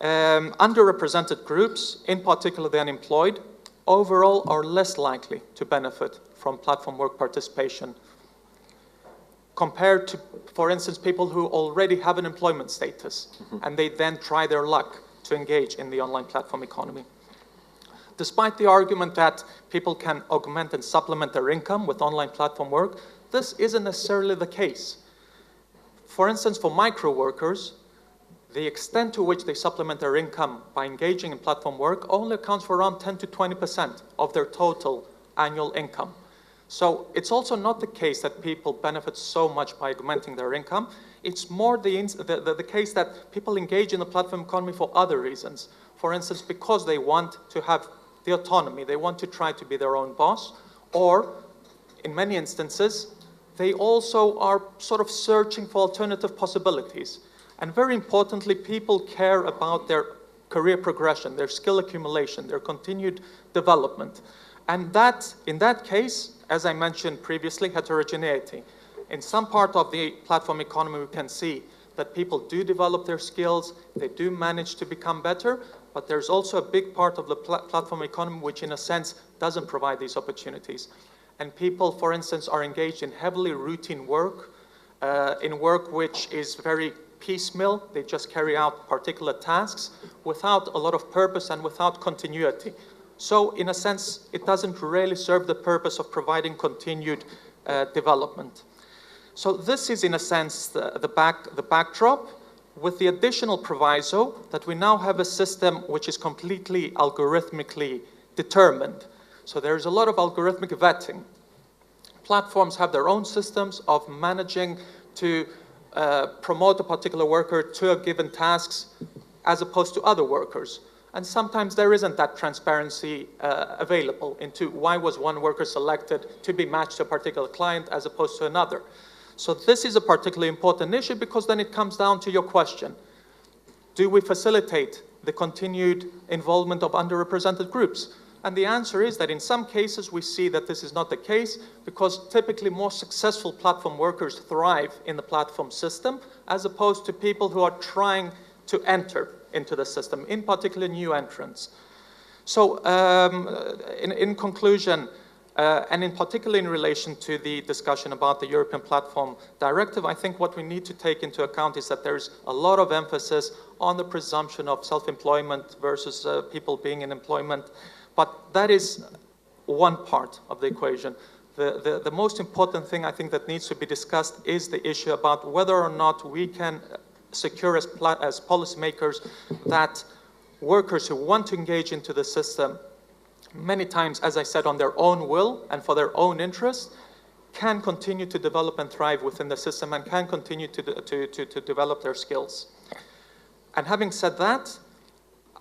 Speaker 9: Underrepresented groups, in particular the unemployed, overall are less likely to benefit from platform work participation compared to, for instance, people who already have an employment status and they then try their luck to engage in the online platform economy. Despite the argument that people can augment and supplement their income with online platform work, this isn't necessarily the case. For instance, for micro workers, the extent to which they supplement their income by engaging in platform work only accounts for around 10 to 20% of their total annual income. So it's also not the case that people benefit so much by augmenting their income. It's more the case that people engage in the platform economy for other reasons. For instance, because they want to have the autonomy, they want to try to be their own boss, or in many instances, they also are sort of searching for alternative possibilities. And very importantly, people care about their career progression, their skill accumulation, their continued development. And that, in that case, as I mentioned previously, heterogeneity. In some part of the platform economy, we can see that people do develop their skills, they do manage to become better, but there's also a big part of the platform economy which, in a sense, doesn't provide these opportunities. And people, for instance, are engaged in heavily routine work, in work which is very piecemeal. They just carry out particular tasks without a lot of purpose and without continuity. So, in a sense, it doesn't really serve the purpose of providing continued development. So this is, in a sense, the backdrop, with the additional proviso that we now have a system which is completely algorithmically determined. So there's a lot of algorithmic vetting. Platforms have their own systems of managing to promote a particular worker to a given tasks as opposed to other workers. And sometimes there isn't that transparency available into why was one worker selected to be matched to a particular client as opposed to another. So this is a particularly important issue because then it comes down to your question. Do we facilitate the continued involvement of underrepresented groups? And the answer is that in some cases we see that this is not the case because typically more successful platform workers thrive in the platform system as opposed to people who are trying to enter into the system, in particular new entrants. So in conclusion, and in particular in relation to the discussion about the European Platform Directive, I think what we need to take into account is that there's a lot of emphasis on the presumption of self-employment versus people being in employment. But that is one part of the equation. The most important thing I think that needs to be discussed is the issue about whether or not we can secure as policymakers that workers who want to engage into the system, many times, as I said, on their own will and for their own interest, can continue to develop and thrive within the system and can continue to develop their skills. And having said that,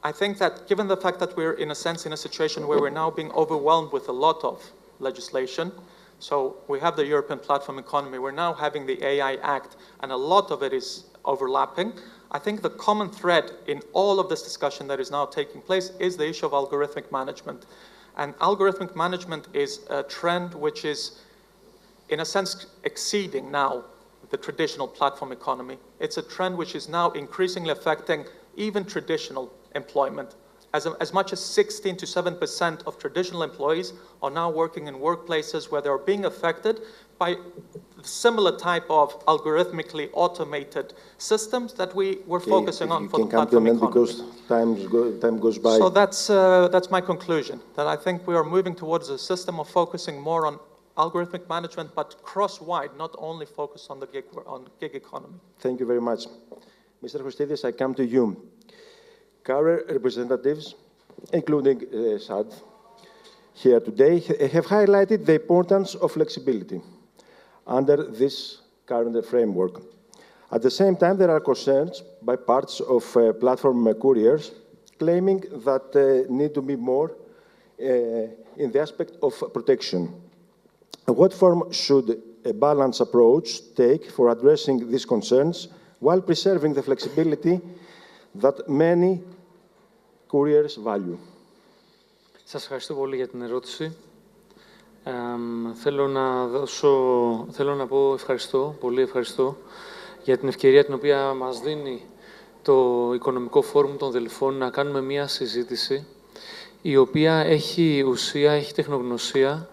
Speaker 9: I think that given the fact that we're, in a sense, in a situation where we're now being overwhelmed with a lot of legislation, so we have the European Platform Economy, we're now having the AI Act, and a lot of it is overlapping. I think the common thread in all of this discussion that is now taking place is the issue of algorithmic management. And algorithmic management is a trend which is, in a sense, exceeding now the traditional platform economy. It's a trend which is now increasingly affecting even traditional employment. As much as 16 to 7% of traditional employees are now working in workplaces where they're being affected by similar type of algorithmically automated systems that we were focusing on for the platform economy.
Speaker 1: Because time goes by.
Speaker 9: So that's my conclusion, that I think we are moving towards a system of focusing more on algorithmic management, but cross-wide, not only focused on the gig economy.
Speaker 1: Thank you very much. Mr. Christidis, I come to you. Current representatives, including SAD, here today, have highlighted the importance of flexibility under this current framework. At the same time, there are concerns by parts of platform couriers claiming that need to be more in the aspect of protection. What form should a balanced approach take for addressing these concerns while preserving the flexibility that many couriers value?
Speaker 10: Σας ευχαριστώ πολύ για την ερώτηση. Θέλω να πω πολύ ευχαριστώ για την ευκαιρία την οποία μας δίνει το Οικονομικό Φόρουμ των Δελφών να κάνουμε μία συζήτηση η οποία έχει ουσία, έχει τεχνογνωσία,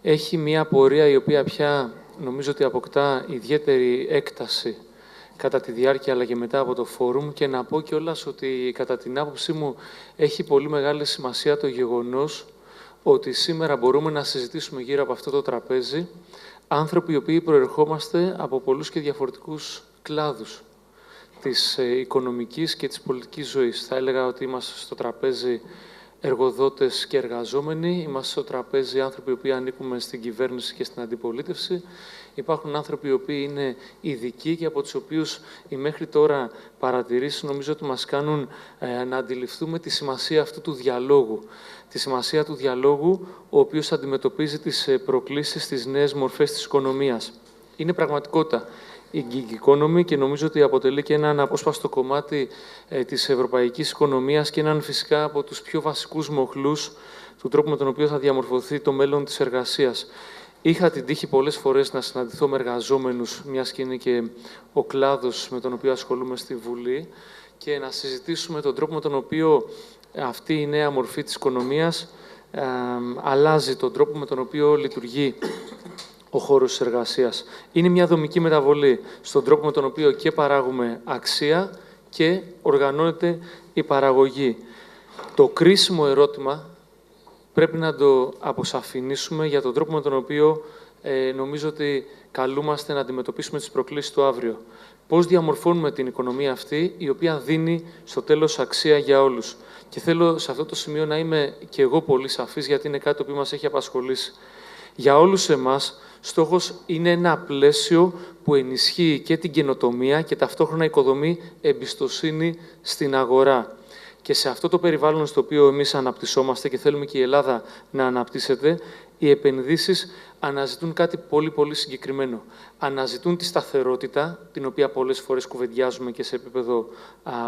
Speaker 10: έχει μία πορεία η οποία πια νομίζω ότι αποκτά ιδιαίτερη έκταση κατά τη διάρκεια αλλά και μετά από το φόρουμ και να πω κιόλας ότι κατά την άποψή μου έχει πολύ μεγάλη σημασία το γεγονός ότι σήμερα μπορούμε να συζητήσουμε γύρω από αυτό το τραπέζι άνθρωποι οι οποίοι προερχόμαστε από πολλούς και διαφορετικούς κλάδους της οικονομικής και της πολιτικής ζωής. Θα έλεγα ότι είμαστε στο τραπέζι εργοδότες και εργαζόμενοι, είμαστε στο τραπέζι άνθρωποι οι οποίοι ανήκουμε στην κυβέρνηση και στην αντιπολίτευση. Υπάρχουν άνθρωποι οι οποίοι είναι ειδικοί και από τους οποίους οι μέχρι τώρα παρατηρήσεις νομίζω ότι μας κάνουν να αντιληφθούμε τη σημασία αυτού του διαλόγου. Τη σημασία του διαλόγου, ο οποίος αντιμετωπίζει τις προκλήσεις, τις νέες μορφές της οικονομίας. Είναι πραγματικότητα η gig economy και νομίζω ότι αποτελεί και έναν απόσπαστο κομμάτι της ευρωπαϊκής οικονομίας και έναν φυσικά από τους πιο βασικούς μοχλούς του τρόπου με τον οποίο θα διαμορφωθεί το μέλλον της εργασίας. Είχα την τύχη πολλές φορές να συναντηθώ με εργαζόμενους, μιας και είναι και ο κλάδος με τον οποίο ασχολούμαι στη Βουλή, και να συζητήσουμε τον τρόπο με τον οποίο αυτή η νέα μορφή της οικονομίας αλλάζει τον τρόπο με τον οποίο λειτουργεί ο χώρος της εργασίας. Είναι μια δομική μεταβολή στον τρόπο με τον οποίο και παράγουμε αξία και οργανώνεται η παραγωγή. Το κρίσιμο ερώτημα πρέπει να το αποσαφηνίσουμε για τον τρόπο με τον οποίο νομίζω ότι καλούμαστε να αντιμετωπίσουμε τις προκλήσεις του αύριο. Πώς διαμορφώνουμε την οικονομία αυτή, η οποία δίνει στο τέλος αξία για όλους. Και θέλω σε αυτό το σημείο να είμαι και εγώ πολύ σαφής, γιατί είναι κάτι το οποίο μας έχει απασχολήσει. Για όλους εμάς, στόχος είναι ένα πλαίσιο που ενισχύει και την καινοτομία και ταυτόχρονα οικοδομεί εμπιστοσύνη στην αγορά. Και σε αυτό το περιβάλλον στο οποίο εμείς αναπτυσσόμαστε και θέλουμε και η Ελλάδα να αναπτύσσεται, οι επενδύσεις αναζητούν κάτι πολύ πολύ συγκεκριμένο. Αναζητούν τη σταθερότητα, την οποία πολλές φορές κουβεντιάζουμε και σε επίπεδο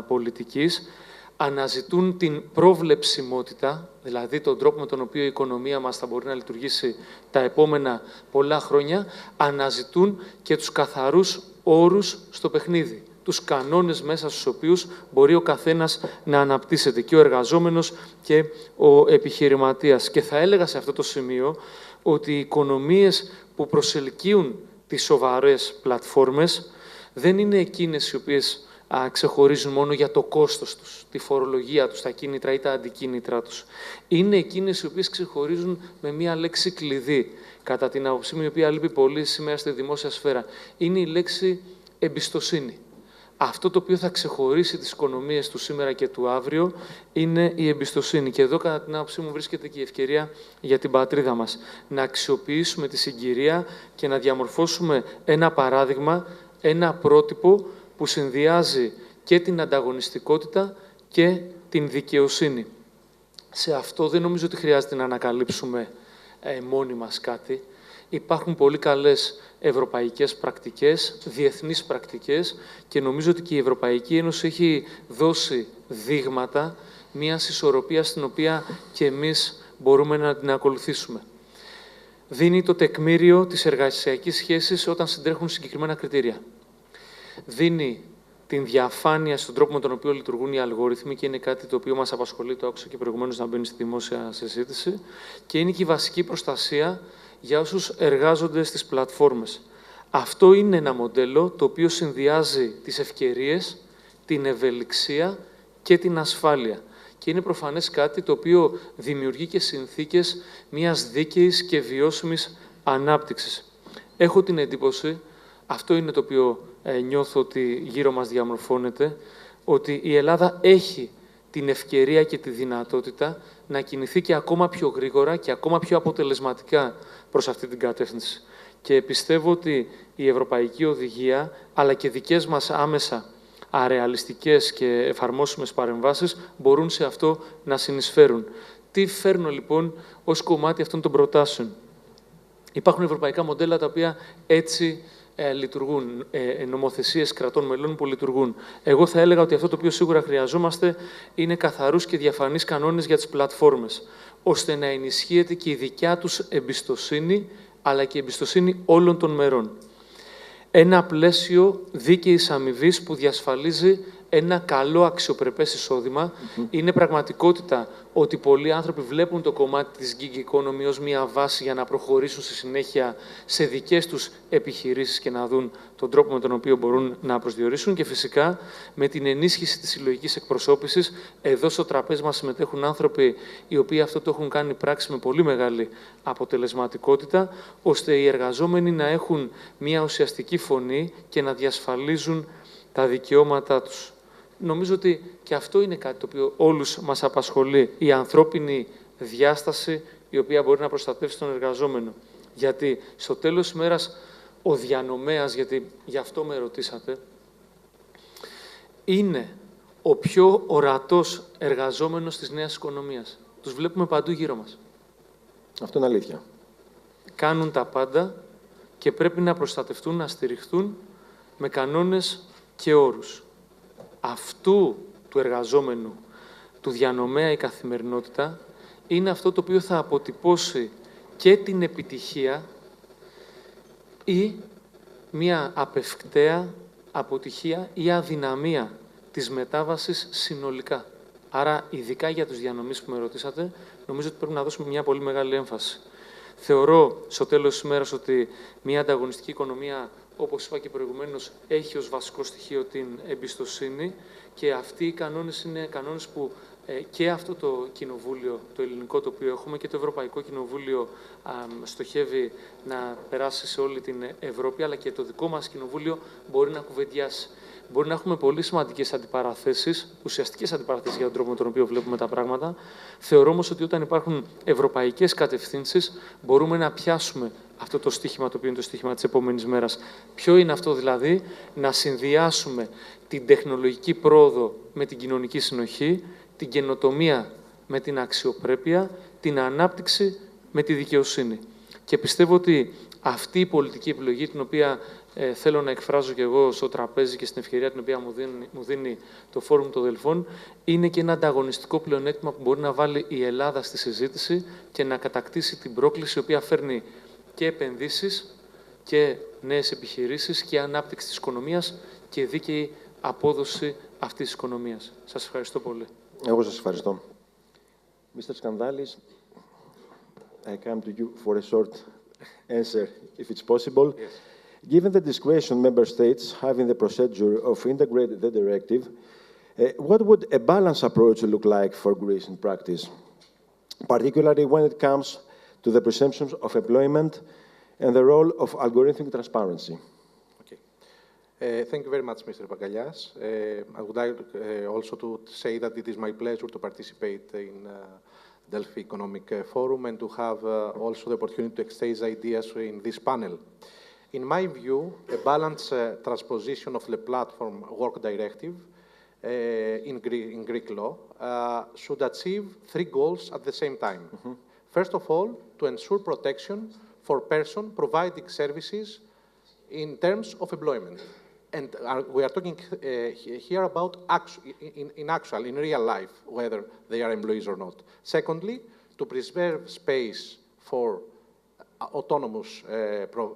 Speaker 10: πολιτικής. Αναζητούν την προβλεψιμότητα, δηλαδή τον τρόπο με τον οποίο η οικονομία μας θα μπορεί να λειτουργήσει τα επόμενα πολλά χρόνια. Αναζητούν και τους καθαρούς όρους στο παιχνίδι, τους κανόνες μέσα στους οποίους μπορεί ο καθένας να αναπτύσσεται, και ο εργαζόμενος και ο επιχειρηματίας. Και θα έλεγα σε αυτό το σημείο ότι οι οικονομίες που προσελκύουν τις σοβαρές πλατφόρμες δεν είναι εκείνες οι οποίες ξεχωρίζουν μόνο για το κόστος τους, τη φορολογία τους, τα κίνητρα ή τα αντικίνητρα τους. Είναι εκείνες οι οποίες ξεχωρίζουν με μία λέξη κλειδί, κατά την άποψή μου, η οποία λείπει πολύ σήμερα στη δημόσια σφαίρα. Είναι η λέξη εμπιστοσύνη. Αυτό το οποίο θα ξεχωρίσει τις οικονομίες του σήμερα και του αύριο είναι η εμπιστοσύνη. Και εδώ, κατά την άποψή μου, βρίσκεται και η ευκαιρία για την πατρίδα μας. Να αξιοποιήσουμε τη συγκυρία και να διαμορφώσουμε ένα παράδειγμα, ένα πρότυπο που συνδυάζει και την ανταγωνιστικότητα και την δικαιοσύνη. Σε αυτό δεν νομίζω ότι χρειάζεται να ανακαλύψουμε μόνοι μας κάτι. Υπάρχουν πολύ καλές ευρωπαϊκές πρακτικές, διεθνείς πρακτικές, και νομίζω ότι και η Ευρωπαϊκή Ένωση έχει δώσει δείγματα μιας ισορροπίας στην οποία και εμείς μπορούμε να την ακολουθήσουμε. Δίνει το τεκμήριο της εργασιακής σχέσης όταν συντρέχουν συγκεκριμένα κριτήρια. Δίνει την διαφάνεια στον τρόπο με τον οποίο λειτουργούν οι αλγόριθμοι, και είναι κάτι το οποίο μας απασχολεί, το άκουσα και προηγουμένως να μπαίνει στη δημόσια συζήτηση, και είναι και η βασική προστασία για όσους εργάζονται στις πλατφόρμες. Αυτό είναι ένα μοντέλο το οποίο συνδυάζει τις ευκαιρίες, την ευελιξία και την ασφάλεια. Και είναι προφανές κάτι το οποίο δημιουργεί και συνθήκες μιας δίκαιης και βιώσιμης ανάπτυξης. Έχω την εντύπωση, αυτό είναι το οποίο νιώθω ότι γύρω μας διαμορφώνεται, ότι η Ελλάδα έχει την ευκαιρία και τη δυνατότητα να κινηθεί και ακόμα πιο γρήγορα και ακόμα πιο αποτελεσματικά προς αυτή την κατεύθυνση. Και πιστεύω ότι η Ευρωπαϊκή Οδηγία, αλλά και δικές μας άμεσα αρεαλιστικές και εφαρμόσιμες παρεμβάσεις μπορούν σε αυτό να συνεισφέρουν. Τι φέρνω λοιπόν ως κομμάτι αυτών των προτάσεων? Υπάρχουν ευρωπαϊκά μοντέλα τα οποία έτσι λειτουργούν, νομοθεσίες κρατών μελών που λειτουργούν. Εγώ θα έλεγα ότι αυτό το οποίο σίγουρα χρειαζόμαστε είναι καθαρούς και διαφανείς κανόνες για τις πλατφόρμες, ώστε να ενισχύεται και η δικιά τους εμπιστοσύνη, αλλά και η εμπιστοσύνη όλων των μερών. Ένα πλαίσιο δίκαιης αμοιβής που διασφαλίζει ένα καλό αξιοπρεπές εισόδημα. Είναι πραγματικότητα ότι πολλοί άνθρωποι βλέπουν το κομμάτι της gig economy ως μια βάση για να προχωρήσουν στη συνέχεια σε δικές τους επιχειρήσεις και να δουν τον τρόπο με τον οποίο μπορούν να προσδιορίσουν. Και φυσικά με την ενίσχυση της συλλογικής εκπροσώπησης, εδώ στο τραπέζι μας συμμετέχουν άνθρωποι οι οποίοι αυτό το έχουν κάνει πράξη με πολύ μεγάλη αποτελεσματικότητα, ώστε οι εργαζόμενοι να έχουν μια ουσιαστική φωνή και να διασφαλίζουν τα δικαιώματά τους. Νομίζω ότι και αυτό είναι κάτι το οποίο όλους μας απασχολεί, η ανθρώπινη διάσταση η οποία μπορεί να προστατεύσει τον εργαζόμενο. Γιατί στο τέλος της ημέρας ο διανομέας, γιατί γι' αυτό με ρωτήσατε, είναι ο πιο ορατός εργαζόμενος της νέας οικονομίας. Τους βλέπουμε παντού γύρω μας.
Speaker 1: Αυτό είναι αλήθεια.
Speaker 10: Κάνουν τα πάντα και πρέπει να προστατευτούν, να στηριχθούν με κανόνες και όρους. Αυτού του εργαζόμενου, του διανομέα η καθημερινότητα, είναι αυτό το οποίο θα αποτυπώσει και την επιτυχία ή μια απευκταία αποτυχία ή αδυναμία της μετάβασης συνολικά. Άρα, ειδικά για τους διανομείς που με ρωτήσατε, νομίζω ότι πρέπει να δώσουμε μια πολύ μεγάλη έμφαση. Θεωρώ, στο τέλος της ημέρας, ότι μια ανταγωνιστική οικονομία, όπως είπα και προηγουμένως, έχει ως βασικό στοιχείο την εμπιστοσύνη και αυτοί οι κανόνες είναι κανόνες που και αυτό το κοινοβούλιο, το ελληνικό το οποίο έχουμε, και το Ευρωπαϊκό Κοινοβούλιο στοχεύει να περάσει σε όλη την Ευρώπη, αλλά και το δικό μας κοινοβούλιο μπορεί να κουβεντιάσει. Μπορεί να έχουμε πολύ σημαντικές αντιπαραθέσεις, ουσιαστικές αντιπαραθέσεις για τον τρόπο με τον οποίο βλέπουμε τα πράγματα. Θεωρώ όμως ότι όταν υπάρχουν ευρωπαϊκές κατευθύνσεις, μπορούμε να πιάσουμε αυτό το στίχημα, το οποίο είναι το στίχημα της επόμενης μέρας. Ποιο είναι αυτό δηλαδή? Να συνδυάσουμε την τεχνολογική πρόοδο με την κοινωνική συνοχή, την καινοτομία με την αξιοπρέπεια, την ανάπτυξη με τη δικαιοσύνη. Και πιστεύω ότι αυτή η πολιτική επιλογή, την οποία θέλω να εκφράζω και εγώ στο τραπέζι και στην ευκαιρία την οποία μου δίνει το Φόρουμ των Δελφών, είναι και ένα ανταγωνιστικό πλεονέκτημα που μπορεί να βάλει η Ελλάδα στη συζήτηση και να κατακτήσει την πρόκληση, η οποία φέρνει και επενδύσεις και νέες επιχειρήσεις και ανάπτυξη της οικονομίας και δίκαιη απόδοση αυτής της οικονομίας. Σας ευχαριστώ πολύ.
Speaker 1: Εγώ σας ευχαριστώ. Mr. Skandaalis, I come to you for a short answer, if it's possible.
Speaker 3: Yes.
Speaker 1: Given the discretion member states have in the procedure of integrating the directive, what would a balanced approach look like for Greece in practice, particularly when it comes to the presumptions of employment and the role of algorithmic transparency?
Speaker 11: Okay. Thank you very much, Mr. Bagalias. I would like also to say that it is my pleasure to participate in Delphi Economic Forum and to have also the opportunity to exchange ideas in this panel. In my view, a balanced transposition of the Platform Work Directive in Greek law should achieve three goals at the same time. First of all, to ensure protection for persons providing services in terms of employment. And we are talking here about in real life, whether they are employees or not. Secondly, to preserve space for autonomous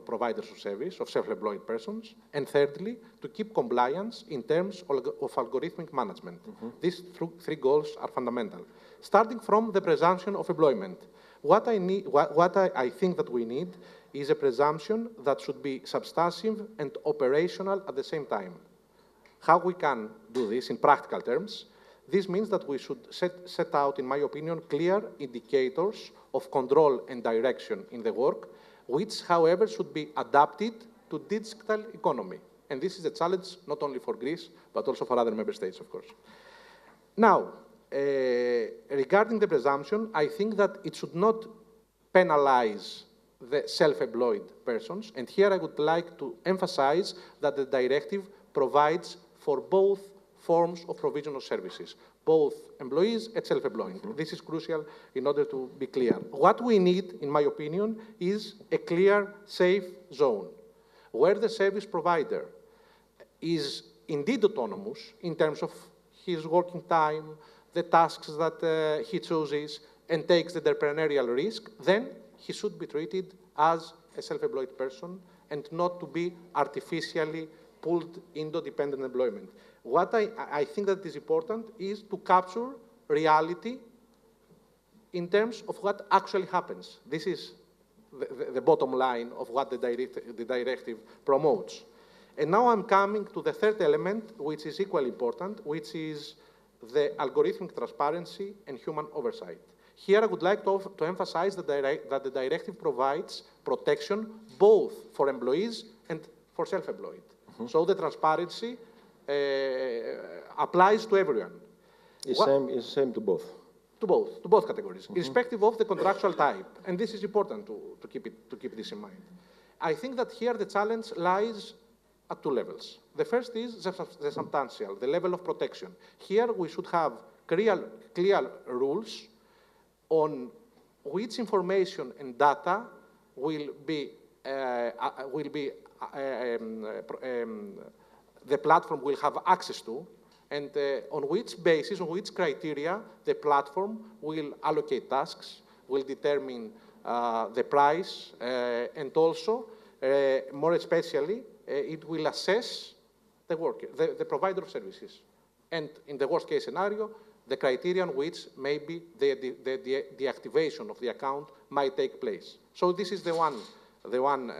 Speaker 11: providers of service, of self-employed persons. And thirdly, to keep compliance in terms of algorithmic management. These three goals are fundamental. Starting from the presumption of employment, what I think that we need is a presumption that should be substantive and operational at the same time. How we can do this in practical terms? This means that we should set out, in my opinion, clear indicators of control and direction in the work, which, however, should be adapted to digital economy. And this is a challenge not only for Greece, but also for other member states, of course. Now, regarding the presumption, I think that it should not penalize the self-employed persons. And here I would like to emphasize that the directive provides for both forms of provision of services, both employees and self-employed. This is crucial in order to be clear. What we need, in my opinion, is a clear, safe zone where the service provider is indeed autonomous in terms of his working time, the tasks that he chooses, and takes the entrepreneurial risk, then he should be treated as a self-employed person and not to be artificially pulled into dependent employment. What I think that is important is to capture reality in terms of what actually happens. This is the bottom line of what the directive promotes. And now I'm coming to the third element, which is equally important, which is the algorithmic transparency and human oversight. Here I would like to emphasize that the directive provides protection both for employees and for self-employed. So the transparency applies to everyone.
Speaker 1: It's same to both.
Speaker 11: To both categories, irrespective of the contractual type. And this is important to keep this in mind. I think that here the challenge lies at two levels. The first is the substantial, the level of protection. Here we should have clear rules on which information and data will be the platform will have access to, and on which basis, on which criteria the platform will allocate tasks, will determine the price, and also, more especially, it will assess the worker, the provider of services. And in the worst case scenario, the criteria on which maybe the deactivation of the account might take place. So this is the one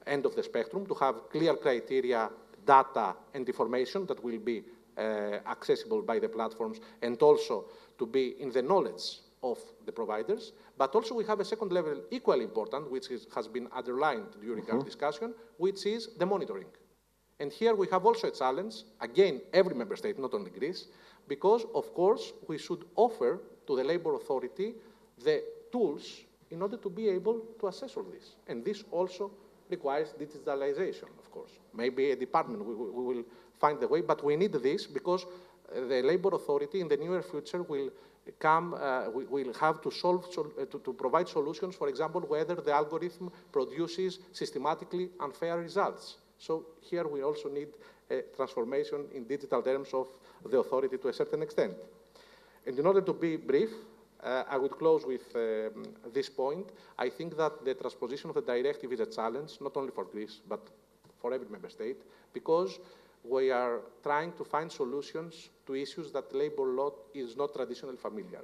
Speaker 11: end of the spectrum, to have clear criteria, data, and information that will be accessible by the platforms, and also to be in the knowledge of the providers. But also we have a second level equally important, which has been underlined during our discussion, which is the monitoring. And here we have also a challenge, again, every member state, not only Greece, because, of course, we should offer to the Labour Authority the tools in order to be able to assess all this. And this also requires digitalization, of course. Maybe a department, we will find the way, but we need this because the Labour Authority in the near future will will have to to provide solutions, for example, whether the algorithm produces systematically unfair results. So here we also need a transformation in digital terms of the authority to a certain extent. And in order to be brief, I would close with this point. I think that the transposition of the directive is a challenge, not only for Greece, but for every member state, because we are trying to find solutions to issues that labor law is not traditionally familiar.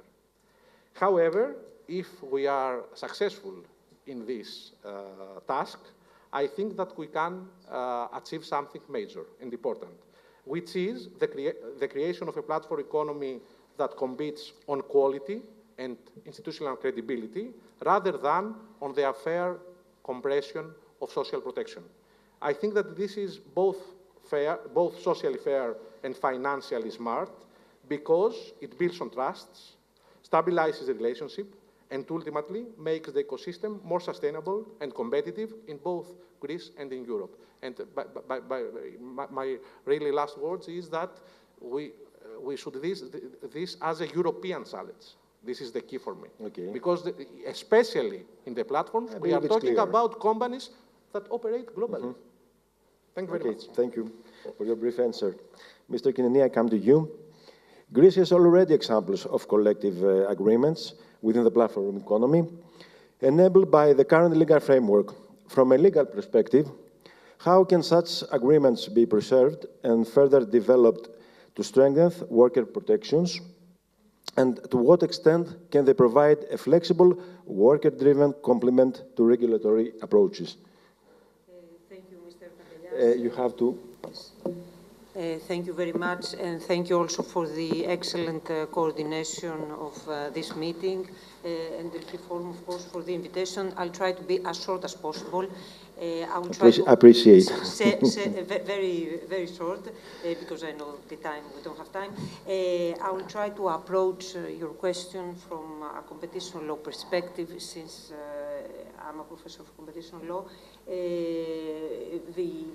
Speaker 11: However, if we are successful in this task, I think that we can achieve something major and important, which is the creation of a platform economy that competes on quality and institutional credibility, rather than on the unfair compression of social protection. I think that this is both fair, both socially fair and financially smart, because it builds on trusts, stabilizes the relationship, and ultimately makes the ecosystem more sustainable and competitive in both Greece and in Europe. And my really last words is that we should this as a European challenge. This is the key for me. Okay. Because especially in the platforms, we are talking about companies that operate globally. Thank you very much.
Speaker 1: Thank you for your brief answer. Mr. Kineni, I come to you. Greece has already examples of collective agreements within the platform economy, enabled by the current legal framework. From a legal perspective, how can such agreements be preserved and further developed to strengthen worker protections? And to what extent can they provide a flexible, worker-driven complement to regulatory approaches?
Speaker 12: Thank you, Mr. Pagellas.
Speaker 1: You have to...
Speaker 12: Thank you very much, and thank you also for the excellent coordination of this meeting and the Forum, of course, for the invitation. I'll try to be as short as possible. I will try to
Speaker 1: appreciate.
Speaker 12: Very, very short, because I know the time, we don't have time. I will try to approach your question from a competition law perspective, since I'm a professor of competition law.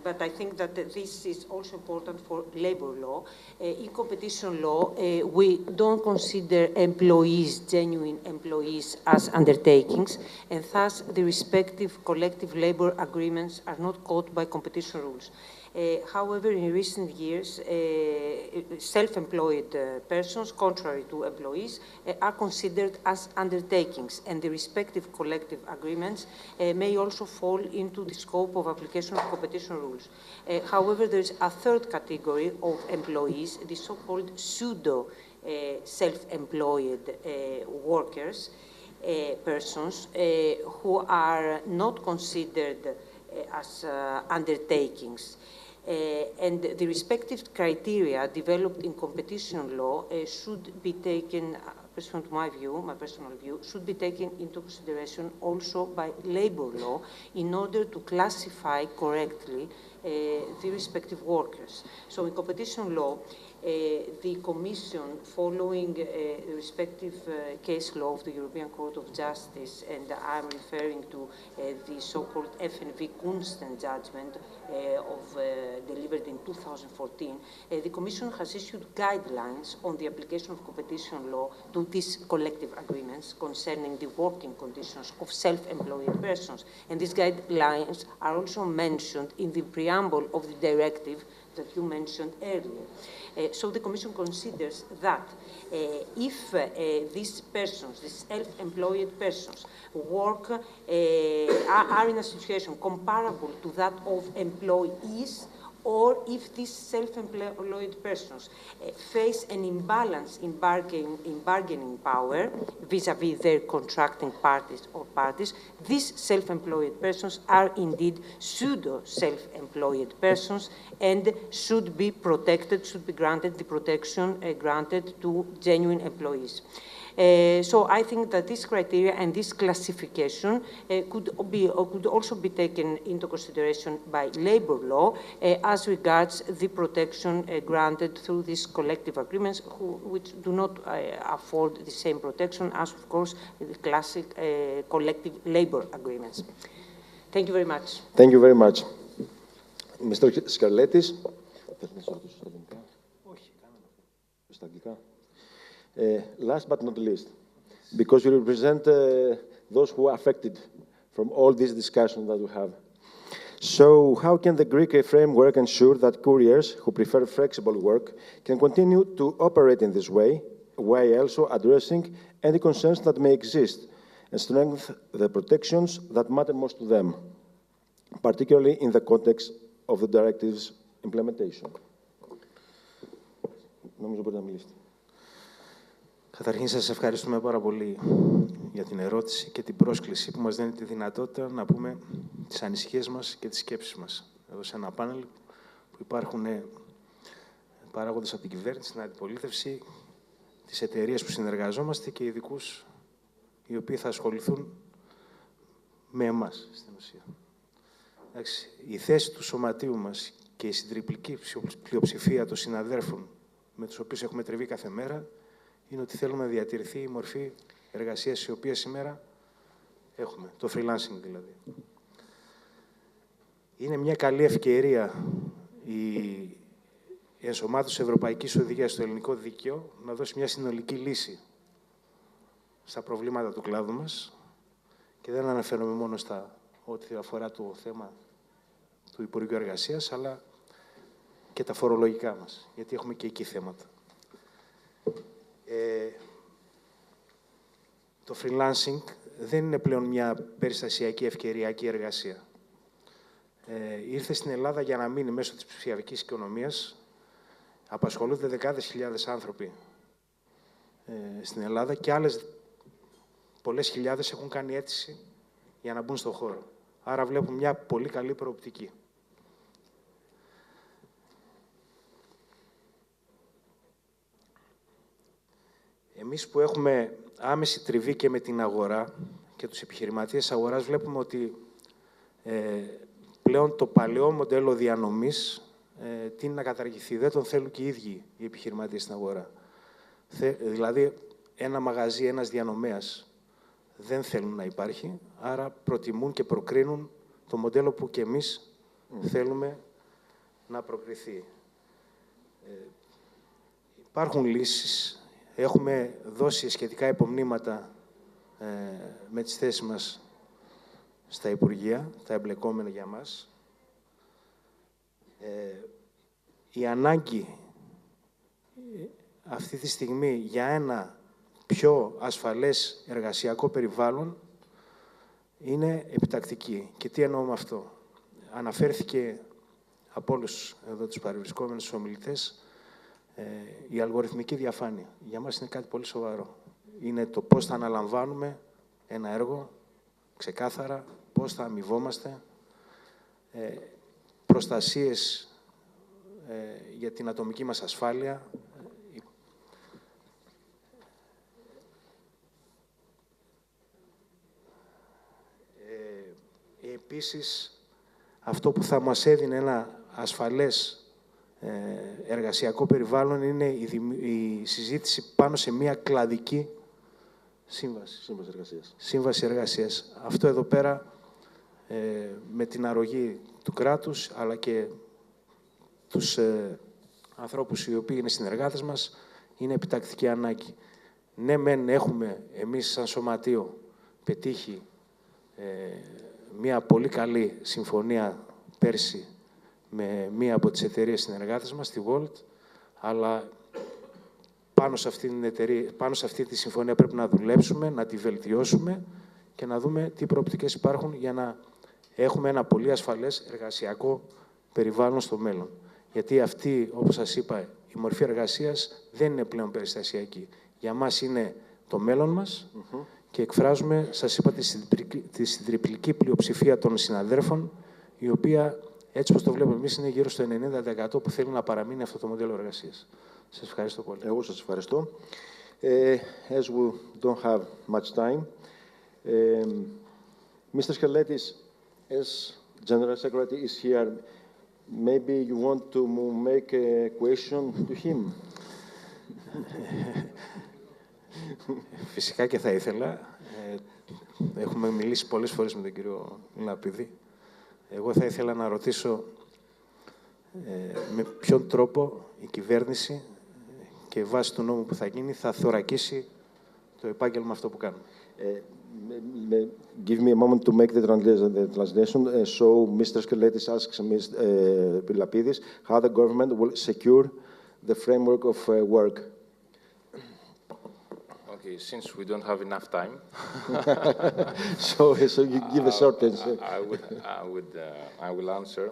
Speaker 12: But I think that this is also important for labor law. In competition law, we don't consider employees, genuine employees, as undertakings, and thus the respective collective labor agreements are not caught by competition rules. However, in recent years, self-employed persons, contrary to employees, are considered as undertakings, and the respective collective agreements may also fall into the scope of application of competition rules. However, there is a third category of employees, the so-called pseudo self-employed workers, persons who are not considered as undertakings. And the respective criteria developed in competition law should be taken, pursuant to my view, my personal view, should be taken into consideration also by labor law in order to classify correctly the respective workers. So in competition law, the Commission, following the respective case law of the European Court of Justice, and I'm referring to the so-called FNV Kunsten judgment delivered in 2014, the Commission has issued guidelines on the application of competition law to these collective agreements concerning the working conditions of self-employed persons. And these guidelines are also mentioned in the preamble of the directive that you mentioned earlier. So the Commission considers that if these persons, these self-employed persons, are in a situation comparable to that of employees, or if these self-employed persons face an imbalance in bargaining power vis-à-vis their contracting parties or parties, these self-employed persons are indeed pseudo-self-employed persons and should be protected, should be granted the protection granted to genuine employees. So I think that this criteria and this classification could also be taken into consideration by labor law as regards the protection granted through these collective agreements, which do not afford the same protection as, of course, the classic collective labor agreements. Thank you very much.
Speaker 1: Thank you very much. Mr. Scarlettis. Last but not least, because you represent those who are affected from all this discussion that we have. So how can the Greek framework ensure that couriers who prefer flexible work can continue to operate in this way, while also addressing any concerns that may exist and strengthen the protections that matter most to them, particularly in the context of the directive's implementation?
Speaker 13: Καταρχήν, σας ευχαριστούμε πάρα πολύ για την ερώτηση και την πρόσκληση που μας δίνει τη δυνατότητα να πούμε τις ανησυχίες μας και τις σκέψεις μας. Εδώ σε ένα πάνελ που υπάρχουν παράγοντες από την κυβέρνηση, την αντιπολίτευση, τις εταιρείες που συνεργαζόμαστε και ειδικούς οι οποίοι θα ασχοληθούν με εμάς, στην ουσία. Εντάξει, η θέση του σωματείου μας και η συντριπτική πλειοψηφία των συναδέρφων με τους οποίους έχουμε τριβεί κάθε μέρα είναι ότι θέλουμε να διατηρηθεί η μορφή εργασίας η οποία σήμερα έχουμε, το freelancing δηλαδή. Είναι μια καλή ευκαιρία η ενσωμάτωση ευρωπαϊκής οδηγίας στο ελληνικό δίκαιο να δώσει μια συνολική λύση στα προβλήματα του κλάδου μας και δεν αναφέρομαι μόνο στα ό,τι αφορά το θέμα του Υπουργείου Εργασίας, αλλά και τα φορολογικά μας, γιατί έχουμε και εκεί θέματα. Το freelancing δεν είναι πλέον μια περιστασιακή ευκαιριακή εργασία. Ήρθε στην Ελλάδα για να μείνει μέσω της ψηφιακής οικονομίας. Απασχολούνται δεκάδες χιλιάδες άνθρωποι στην Ελλάδα και άλλες πολλές χιλιάδες έχουν κάνει αίτηση για να μπουν στον χώρο. Άρα βλέπουμε μια πολύ καλή προοπτική. Εμείς που έχουμε άμεση τριβή και με την αγορά και τους επιχειρηματίες αγοράς, βλέπουμε ότι πλέον το παλαιό μοντέλο διανομής τείνει να καταργηθεί. Δεν τον θέλουν και οι ίδιοι οι επιχειρηματίες στην αγορά. Δηλαδή, ένα μαγαζί, ένας διανομέας δεν θέλουν να υπάρχει, άρα προτιμούν και προκρίνουν το μοντέλο που και εμείς θέλουμε να προκριθεί. Υπάρχουν λύσεις. Έχουμε δώσει σχετικά υπομνήματα με τις θέσεις μας στα Υπουργεία, τα εμπλεκόμενα για μας. Η ανάγκη αυτή τη στιγμή για ένα πιο ασφαλές εργασιακό περιβάλλον είναι επιτακτική. Και τι εννοώ με αυτό. Αναφέρθηκε από όλους εδώ τους παρευρισκόμενους ομιλητές η αλγοριθμική διαφάνεια. Για μας είναι κάτι πολύ σοβαρό. Είναι το πώς θα αναλαμβάνουμε ένα έργο ξεκάθαρα, πώς θα αμοιβόμαστε, προστασίες για την ατομική μας ασφάλεια. Επίσης, αυτό που θα μας έδινε ένα ασφαλές εργασιακό περιβάλλον είναι η συζήτηση πάνω σε μια κλαδική σύμβαση εργασίας. Αυτό εδώ πέρα, με την αρρωγή του κράτους, αλλά και τους ανθρώπους οι οποίοι είναι συνεργάτες μας, είναι επιτακτική ανάγκη. Ναι, μεν έχουμε εμείς σαν σωματείο πετύχει μια πολύ καλή συμφωνία πέρσι με μία από τις εταιρείες συνεργάτες μας, τη Volt, αλλά πάνω σε αυτή τη συμφωνία πρέπει να δουλέψουμε, να τη βελτιώσουμε και να δούμε τι προοπτικές υπάρχουν για να έχουμε ένα πολύ ασφαλές εργασιακό περιβάλλον στο μέλλον. Γιατί αυτή, όπως σας είπα, η μορφή εργασίας δεν είναι πλέον περιστασιακή. Για μας είναι το μέλλον μας και εκφράζουμε, σας είπα, τη συντριπτική πλειοψηφία των συναδέρφων, η οποία, έτσι όπως το βλέπουμε εμείς, είναι γύρω στο 90% που θέλει να παραμείνει αυτό το μοντέλο εργασίας. Σας ευχαριστώ πολύ.
Speaker 1: Εγώ σας ευχαριστώ. As we don't have much time, Mr. Skeletis, as General Secretary is here, maybe you want to make a question to him.
Speaker 13: Φυσικά και θα ήθελα. Έχουμε μιλήσει πολλές φορές με τον κύριο Λαπίδη. Εγώ θα ήθελα να ρωτήσω με ποιον τρόπο η κυβέρνηση και βάσει του νόμου που θα γίνει θα θωρακίσει το επάγγελμα αυτό που κάνουμε.
Speaker 1: Give me a moment to make the translation. So, Mr. Skeletis asks Mr. Lapidis how the government will secure the framework of work.
Speaker 2: Okay, since we don't have enough time,
Speaker 1: so you give a short answer.
Speaker 2: I will answer.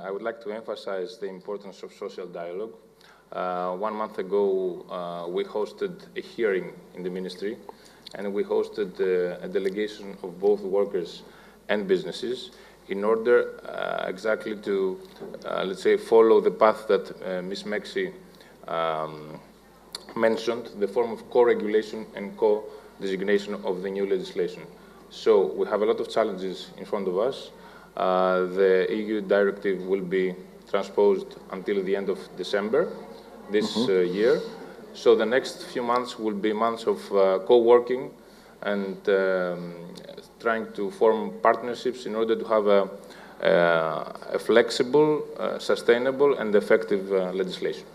Speaker 2: I would like to emphasize the importance of social dialogue. 1 month ago, we hosted a hearing in the ministry, and we hosted a delegation of both workers and businesses in order exactly to, let's say, follow the path that Ms. Mexi mentioned, the form of co-regulation and co-designation of the new legislation. So we have a lot of challenges in front of us. The EU directive will be transposed until the end of December this year. So the next few months will be months of co-working and trying to form partnerships in order to have a flexible, sustainable and effective legislation.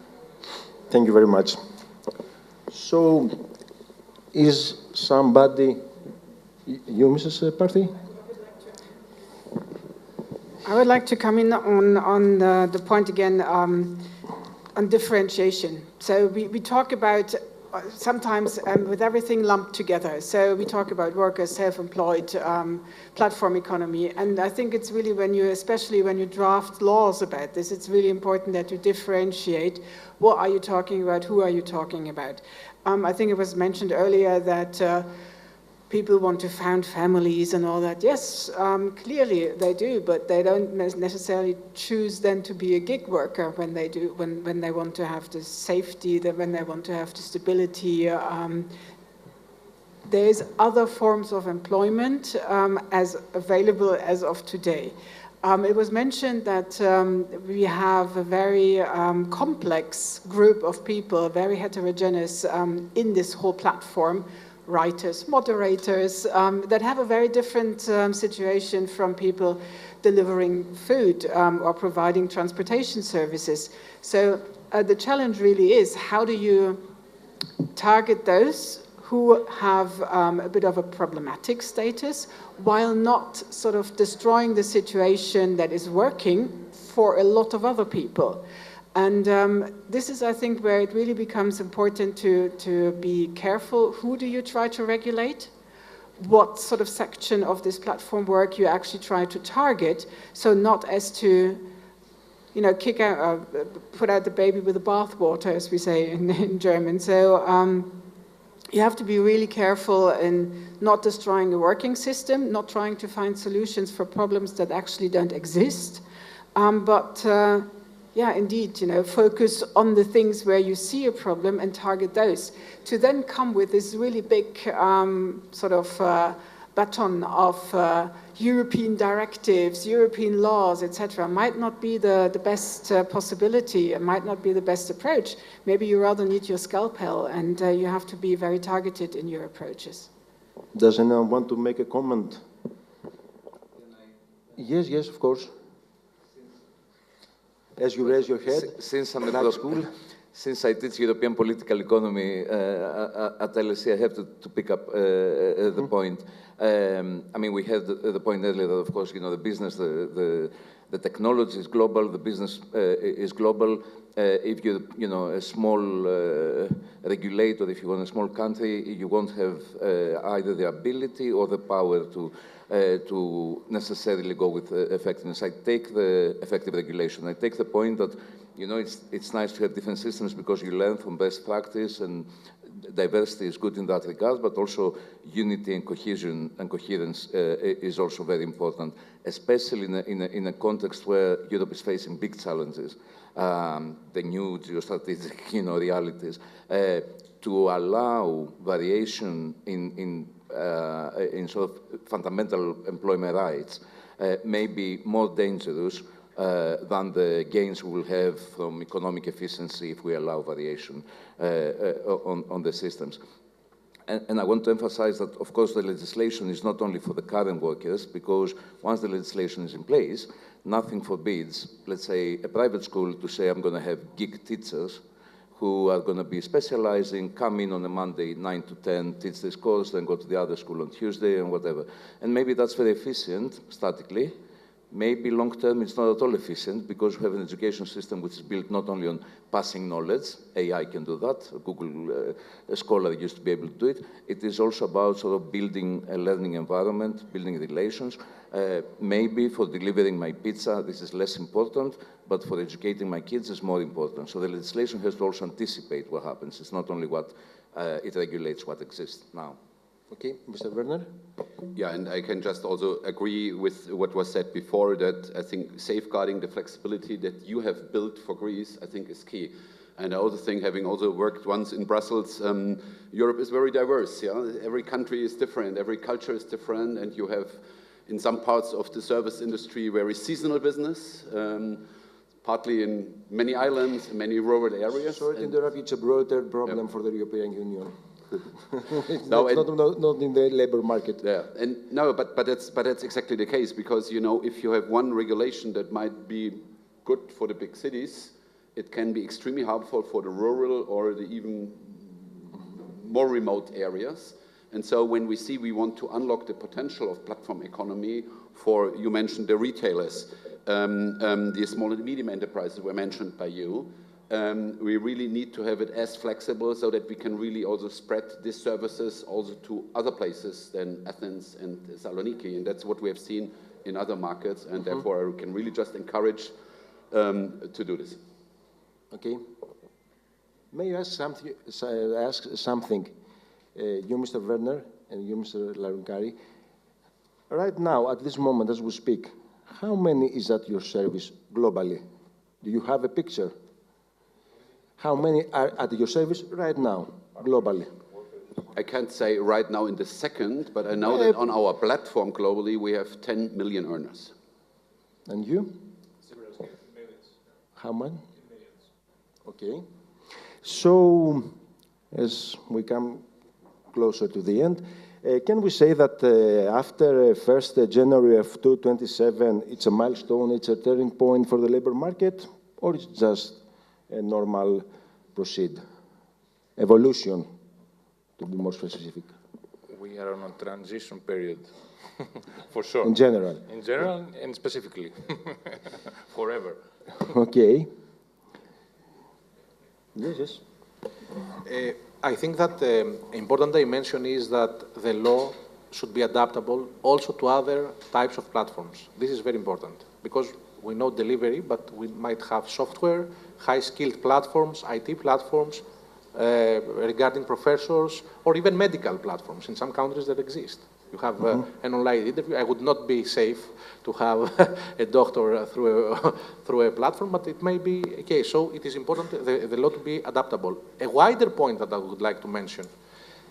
Speaker 1: Thank you very much. So, is somebody, you, Mrs. Parthie?
Speaker 4: I would like to come in on the point again on differentiation. So we talk about sometimes with everything lumped together. So we talk about workers, self-employed, platform economy, and I think it's really especially when you draft laws about this, it's really important that you differentiate. What are you talking about? Who are you talking about? I think it was mentioned earlier that people want to found families and all that. Yes, clearly they do, but they don't necessarily choose then to be a gig worker when they do, when they want to have the safety, when they want to have the stability. There's other forms of employment as available as of today. It was mentioned that we have a very complex group of people, very heterogeneous in this whole platform, writers, moderators, that have a very different situation from people delivering food or providing transportation services. So the challenge really is, how do you target those who have a bit of a problematic status, while not sort of destroying the situation that is working for a lot of other people. And this is, I think, where it really becomes important to be careful. Who do you try to regulate? What sort of section of this platform work you actually try to target, so not as to, you know, put out the baby with the bathwater, as we say in German. So you have to be really careful in not destroying the working system, not trying to find solutions for problems that actually don't exist. Yeah, indeed, you know, focus on the things where you see a problem and target those. To then come with this really big sort of baton of European directives, European laws, etc., might not be the best possibility, it might not be the best approach. Maybe you rather need your scalpel, and you have to be very targeted in your approaches.
Speaker 1: Does anyone want to make a comment? Yes, yes, of course. As you raise your head.
Speaker 8: Since I'm at school, since I teach European political economy at LSE, I have to pick up the point. I mean, we had the point earlier that, of course, you know, the business, the technology is global, the business is global. If you're, you know, a small regulator, if you want a small country, you won't have either the ability or the power to necessarily go with effectiveness. I take the effective regulation. I take the point that, you know, it's nice to have different systems because you learn from best practice, and diversity is good in that regard, but also unity and cohesion and coherence is also very important, especially in a context where Europe is facing big challenges, the new geostrategic, you know, realities. To allow variation in sort of fundamental employment rights may be more dangerous than the gains we will have from economic efficiency if we allow variation on the systems. And I want to emphasize that, of course, the legislation is not only for the current workers, because once the legislation is in place, nothing forbids, let's say, a private school to say, I'm going to have gig teachers who are going to be specializing, come in on a Monday, 9 to 10, teach this course, then go to the other school on Tuesday and whatever. And maybe that's very efficient, statically. Maybe long-term it's not at all efficient, because we have an education system which is built not only on passing knowledge, AI can do that, Google Scholar used to be able to do it. It is also about sort of building a learning environment, building relations. Maybe for delivering my pizza, this is less important, but for educating my kids is more important. So the legislation has to also anticipate what happens. It's not only what it regulates what exists now.
Speaker 1: Okay, Mr. Werner?
Speaker 5: Yeah, and I can just also agree with what was said before, that I think safeguarding the flexibility that you have built for Greece, I think is key. And I also think, having also worked once in Brussels, Europe is very diverse. Yeah? Every country is different, every culture is different, and you have, in some parts of the service industry, very seasonal business, partly in many islands, in many rural areas.
Speaker 1: Sorry to interrupt, it's a broader problem for the European Union. It's
Speaker 5: not
Speaker 1: in the labor market.
Speaker 5: Yeah, and no, but that's exactly the case, because, you know, if you have one regulation that might be good for the big cities, it can be extremely harmful for the rural or the even more remote areas. And so when we see we want to unlock the potential of platform economy for, you mentioned the retailers, the small and medium enterprises were mentioned by you, we really need to have it as flexible so that we can really also spread these services also to other places than Athens and Thessaloniki. And that's what we have seen in other markets, and therefore we can really just encourage to do this.
Speaker 1: Okay. May I ask something? You, Mr. Werner, and you, Mr. Larunkari. Right now, at this moment, as we speak, how many is at your service globally? Do you have a picture? How many are at your service right now, globally?
Speaker 5: I can't say right now in the second, but I know that on our platform globally, we have 10 million earners.
Speaker 1: And you? How many? Okay. So, as we come closer to the end, can we say that after 1st January of 2027, it's a milestone, it's a turning point for the labor market, or it's just a normal evolution, to be more specific?
Speaker 2: We are on a transition period, for sure.
Speaker 1: In general?
Speaker 2: In general and specifically, forever.
Speaker 1: Okay. Yes.
Speaker 11: I think that the important dimension is that the law should be adaptable also to other types of platforms. This is very important because we know delivery, but we might have software, high-skilled platforms, IT platforms, regarding professors, or even medical platforms in some countries that exist. You have an online interview. I would not be safe to have a doctor through a platform, but it may be a case. So it is important the law to be adaptable. A wider point that I would like to mention,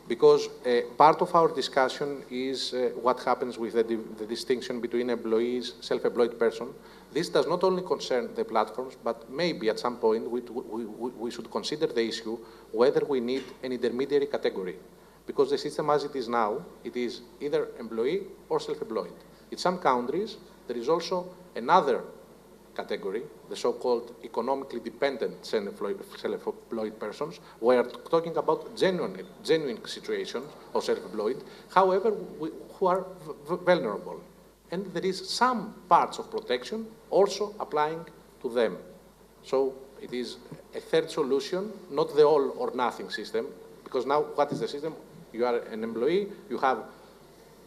Speaker 11: because part of our discussion is what happens with the distinction between employees, self-employed person. This does not only concern the platforms, but maybe at some point we should consider the issue whether we need an intermediary category. Because the system as it is now, it is either employee or self-employed. In some countries, there is also another category, the so-called economically dependent self-employed persons. We are talking about genuine situations of self-employed, however, who are vulnerable. And there is some parts of protection also applying to them. So it is a third solution, not the all or nothing system, because now what is the system? You are an employee, you have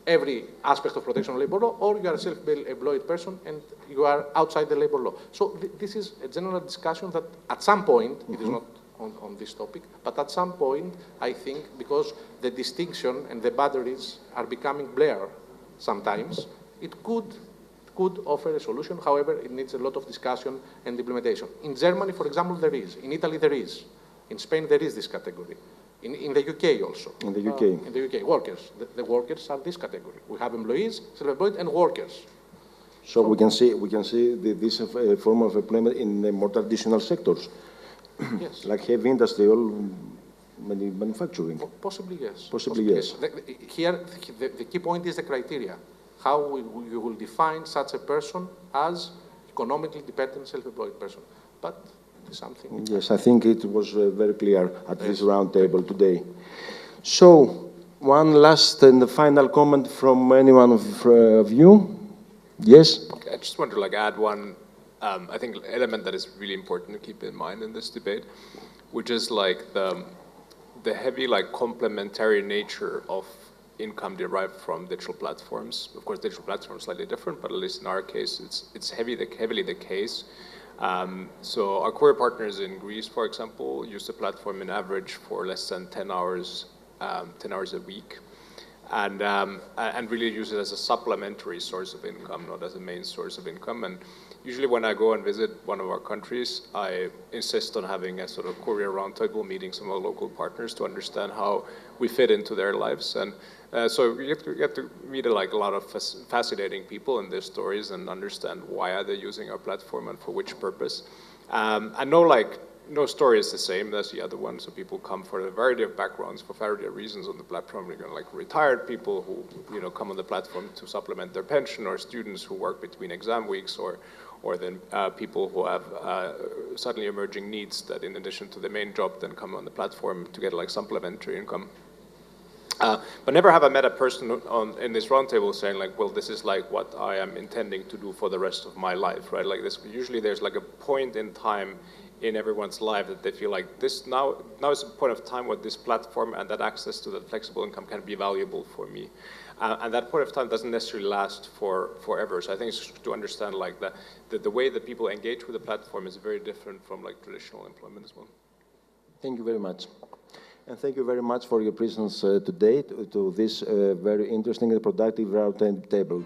Speaker 11: every aspect of protection of labor law, or you are a self-employed person and you are outside the labor law. So this is a general discussion that at some point, it is not on this topic, but at some point, I think, because the distinction and the boundaries are becoming blurred sometimes, it could offer a solution. However, it needs a lot of discussion and implementation. In Germany, for example, there is. In Italy, there is. In Spain, there is this category. In the UK also.
Speaker 1: In the UK.
Speaker 11: In the UK, workers. The workers are this category. We have employees, self-employed, and workers.
Speaker 1: So we can see this form of employment in the more traditional sectors,
Speaker 11: yes,
Speaker 1: like heavy industry or manufacturing.
Speaker 11: Possibly yes.
Speaker 1: Possibly yes.
Speaker 11: Here, the key point is the criteria. How you will define such a person as economically dependent self-employed person. But something.
Speaker 1: Yes, I think it was very clear at this roundtable today. So, one last and the final comment from anyone of you? Yes?
Speaker 3: I just want to add one, I think, element that is really important to keep in mind in this debate, which is the heavy complementary nature of income derived from digital platforms. Of course, digital platforms are slightly different, but at least in our case, it's heavily the case. So our career partners in Greece, for example, use the platform in average for less than 10 hours a week, and really use it as a supplementary source of income, not as a main source of income. And usually when I go and visit one of our countries, I insist on having a sort of career roundtable, meeting some of the local partners to understand how we fit into their lives. And so you get to meet a lot of fascinating people in their stories and understand why are they using our platform and for which purpose. And no story is the same as the other one. So people come for a variety of backgrounds, for variety of reasons on the platform. We're going to retired people who come on the platform to supplement their pension, or students who work between exam weeks, or then people who have suddenly emerging needs that, in addition to the main job, then come on the platform to get supplementary income. But never have I met a person in this roundtable saying well, this is what I am intending to do for the rest of my life, right? Usually there's a point in time in everyone's life that they feel this now is a point of time where this platform and that access to that flexible income can be valuable for me. And that point of time doesn't necessarily last forever. So I think it's just to understand the way that people engage with the platform is very different from traditional employment as well.
Speaker 1: Thank you very much. And thank you very much for your presence today to this very interesting and productive round table.